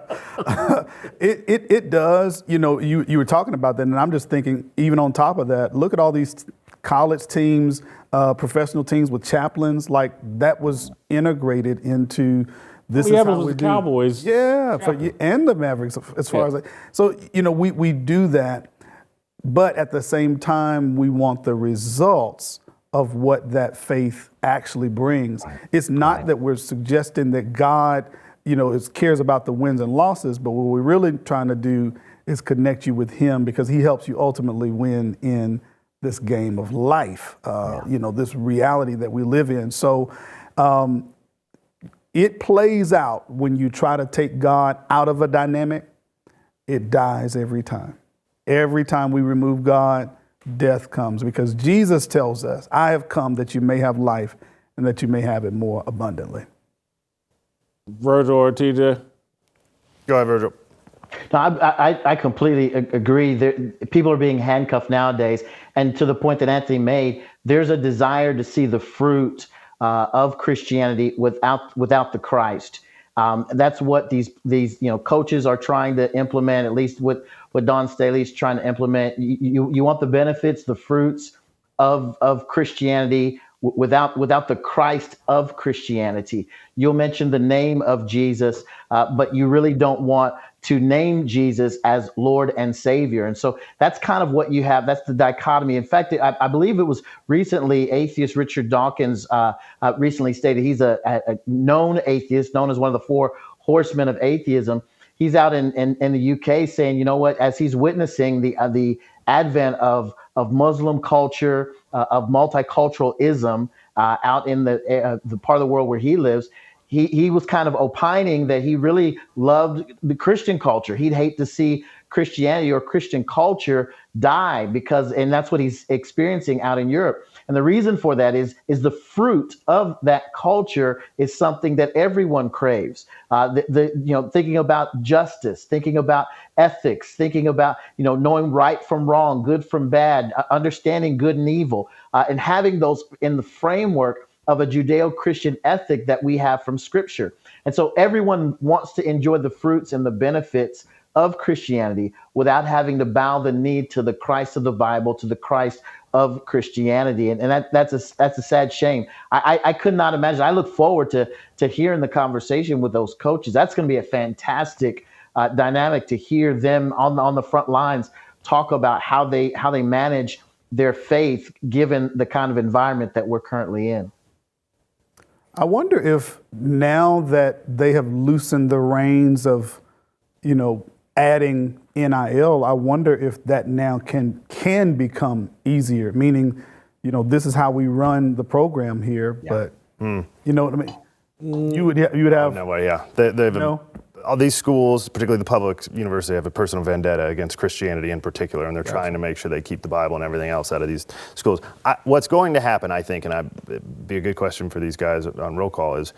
it does. You know, you were talking about that, and I'm just thinking, even on top of that, look at all these college teams, professional teams with chaplains. Like that was integrated into this. Is how we do. Cowboys. Yeah, and the Mavericks, as far as that. So you know, we do that, but at the same time, we want the results of what that faith actually brings. It's not that we're suggesting that God, you know, cares about the wins and losses, but what we're really trying to do is connect you with Him because He helps you ultimately win in this game of life, you know, this reality that we live in. So it plays out when you try to take God out of a dynamic, it dies every time. Every time we remove God, death comes because Jesus tells us, I have come that you may have life and that you may have it more abundantly. Virgil or TJ? Go ahead, Virgil. No, I completely agree. People are being handcuffed nowadays. And to the point that Anthony made, there's a desire to see the fruit of Christianity without the Christ. That's what these coaches are trying to implement, at least what Dawn Staley is trying to implement. You want the benefits, the fruits of Christianity without the Christ of Christianity. You'll mention the name of Jesus, but you really don't want to name Jesus as Lord and Savior. And so that's kind of what you have. That's the dichotomy. In fact, I believe it was recently atheist Richard Dawkins recently stated, he's a known atheist, known as one of the four horsemen of atheism. He's out in the UK saying, you know what, as he's witnessing the advent of Muslim culture, of multiculturalism out in the part of the world where he lives, he was kind of opining that he really loved the Christian culture. He'd hate to see Christianity or Christian culture die and that's what he's experiencing out in Europe. And the reason for that is the fruit of that culture is something that everyone craves. Thinking about justice, thinking about ethics, thinking about, knowing right from wrong, good from bad, understanding good and evil, and having those in the framework of a Judeo-Christian ethic that we have from Scripture. And so everyone wants to enjoy the fruits and the benefits of Christianity without having to bow the knee to the Christ of the Bible, to the Christ of Christianity. And that's a sad shame. I could not imagine. I look forward to hearing the conversation with those coaches. That's going to be a fantastic dynamic to hear them on the front lines talk about how they manage their faith given the kind of environment that we're currently in. I wonder if now that they have loosened the reins of, adding NIL, I wonder if that now can become easier, meaning, this is how we run the program here, but you know what I mean? You would have no way, yeah. They've all these schools, particularly the public university, have a personal vendetta against Christianity in particular, and they're trying to make sure they keep the Bible and everything else out of these schools. What's going to happen, I think, and it'd be a good question for these guys on roll call is,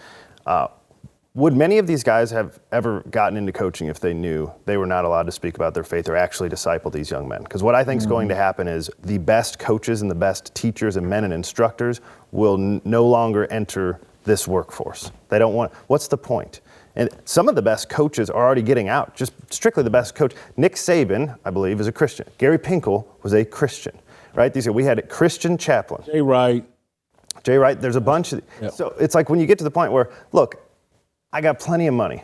would many of these guys have ever gotten into coaching if they knew they were not allowed to speak about their faith or actually disciple these young men? Because what I think is going to happen is the best coaches and the best teachers and men and instructors will no longer enter this workforce. They don't want, what's the point? And some of the best coaches are already getting out, just strictly the best coach. Nick Saban, I believe, is a Christian. Gary Pinkel was a Christian, right? We had a Christian chaplain. Jay Wright, there's a bunch of, so it's like when you get to the point where, look, I got plenty of money.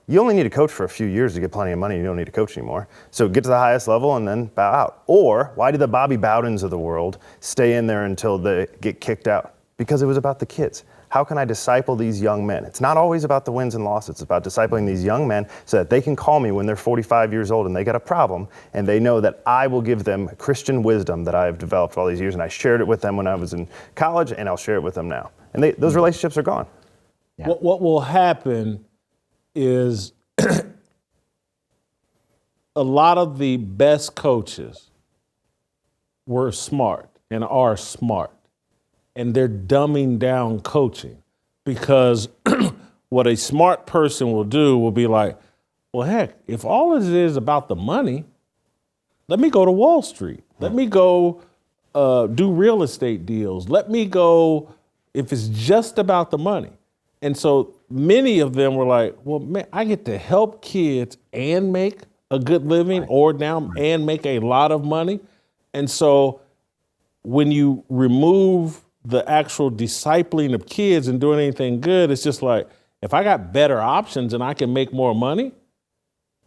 You only need to coach for a few years to get plenty of money. You don't need to coach anymore. So get to the highest level and then bow out. Or why do the Bobby Bowdens of the world stay in there until they get kicked out? Because it was about the kids. how can I disciple these young men? It's not always about the wins and losses. It's about discipling these young men so that they can call me when they're 45 years old and they got a problem, and they know that I will give them Christian wisdom that I have developed all these years, and I shared it with them when I was in college, and I'll share it with them now. And those relationships are gone. Yeah. What will happen is a lot of the best coaches were smart and are smart, and they're dumbing down coaching, because what a smart person will do will be like, well, heck, if all it is about the money, let me go to Wall Street. Let me go do real estate deals. Let me go, if it's just about the money. And so many of them were like, well, man, I get to help kids and make a good living, or now and make a lot of money. And so when you remove the actual discipling of kids and doing anything good, it's just like, if I got better options and I can make more money,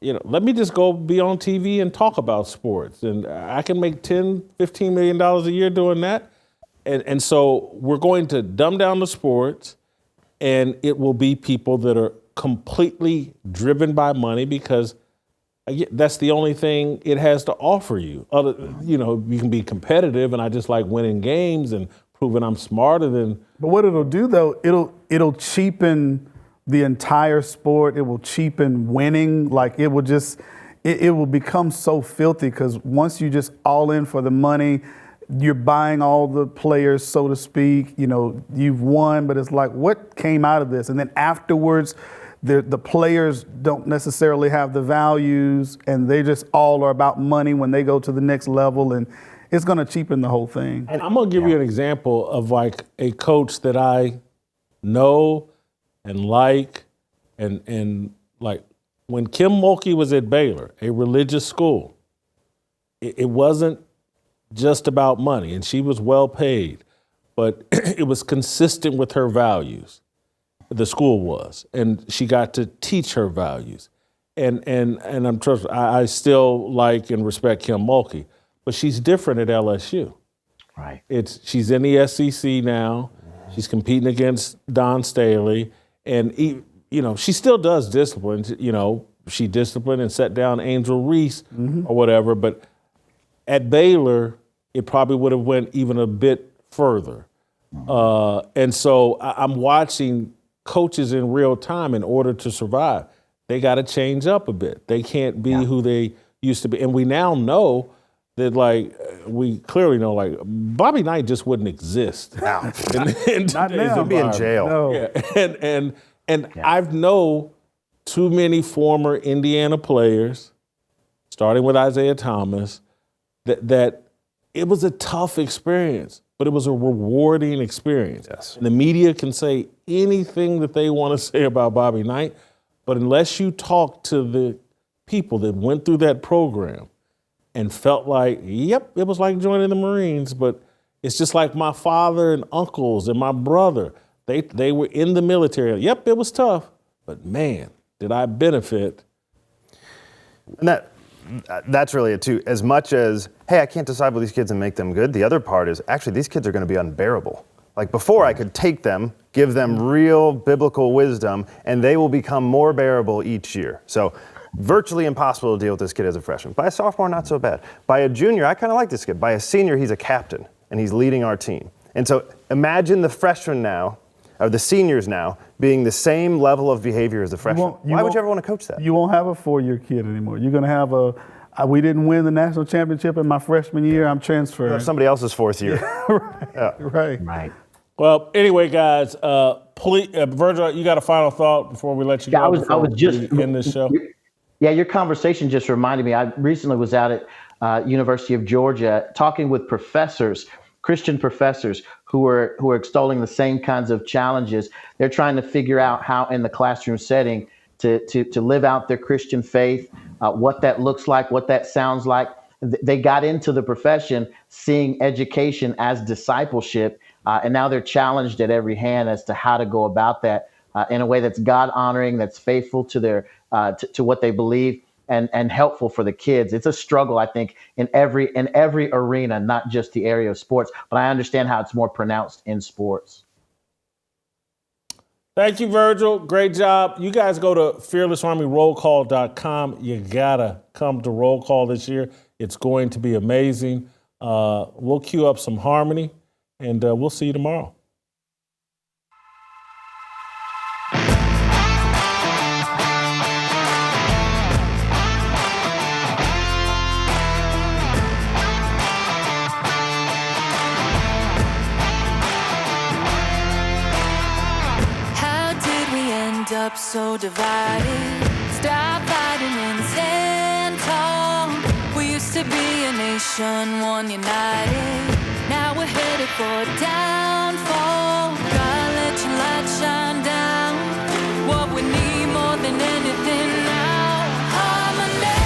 let me just go be on TV and talk about sports, and I can make $10, $15 million a year doing that. And so we're going to dumb down the sports, and it will be people that are completely driven by money, because that's the only thing it has to offer you. You can be competitive, and I just like winning games and proving I'm smarter than. But what it'll do, though, it'll cheapen the entire sport. It will cheapen winning. Like, it will just, it will become so filthy, because once you just all in for the money, you're buying all the players, so to speak. You've won, but it's like, what came out of this? And then afterwards, the players don't necessarily have the values, and they just all are about money when they go to the next level, and it's going to cheapen the whole thing. And I'm going to give you an example of like a coach that I know and like, and like when Kim Mulkey was at Baylor, a religious school, it wasn't just about money, and she was well paid, but it was consistent with her values. The school was, and she got to teach her values. And I'm trust. I still like and respect Kim Mulkey, but she's different at LSU. Right. She's in the SEC now. She's competing against Dawn Staley, and she still does discipline. She disciplined and set down Angel Reese or whatever. But at Baylor, it probably would have went even a bit further. And so I'm watching coaches in real time. In order to survive, they got to change up a bit. They can't be who they used to be. And we now know that, like, we clearly know, like, Bobby Knight just wouldn't exist. Now. in Not now. He'd be in jail. No. Yeah. And I've know too many former Indiana players, starting with Isaiah Thomas, that it was a tough experience, but it was a rewarding experience. Yes. And the media can say anything that they want to say about Bobby Knight, but unless you talk to the people that went through that program and felt like, yep, it was like joining the Marines, but it's just like my father and uncles and my brother. They were in the military. Yep, it was tough, but man, did I benefit. And that's really it too. As much as, hey, I can't disciple these kids and make them good, the other part is actually these kids are going to be unbearable. Like before, I could take them, give them real biblical wisdom, and they will become more bearable each year. So virtually impossible to deal with this kid as a freshman. By a sophomore, not so bad. By a junior, I kind of like this kid. By a senior, he's a captain, and he's leading our team. And so imagine the freshmen now, or the seniors now, being the same level of behavior as the freshmen. Why would you ever want to coach that? You won't have a four-year kid anymore. You're going to have we didn't win the national championship in my freshman year, I'm transferring. Somebody else's fourth year. Right. Well, anyway, guys, please, Virgil, you got a final thought before we let you go? I was just end this show. Yeah, your conversation just reminded me. I recently was out at University of Georgia talking with professors, Christian professors, who are extolling the same kinds of challenges. They're trying to figure out how, in the classroom setting, to live out their Christian faith, what that looks like, what that sounds like. They got into the profession seeing education as discipleship, and now they're challenged at every hand as to how to go about that in a way that's God honoring, that's faithful to their to what they believe, and helpful for the kids. It's a struggle, I think, in every arena, not just the area of sports, but I understand how it's more pronounced in sports. Thank you, Virgil. Great job. You guys go to fearlessarmyrollcall.com. You gotta come to roll call this year. It's going to be amazing. We'll cue up some harmony, and we'll see you tomorrow. Up so divided, stop fighting and stand tall. We used to be a nation, one united. Now we're headed for downfall. God, let your light shine down. What we need more than anything now, harmony.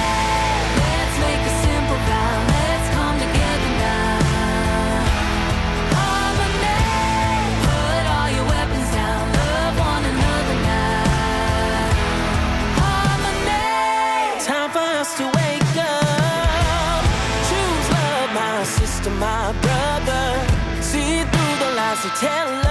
Let's make a simple vow. Let's come together now. Harmony. Put all your weapons down. Love one another now. Time for us to wake up. Choose love, my sister, my brother. See through the lies they tell us.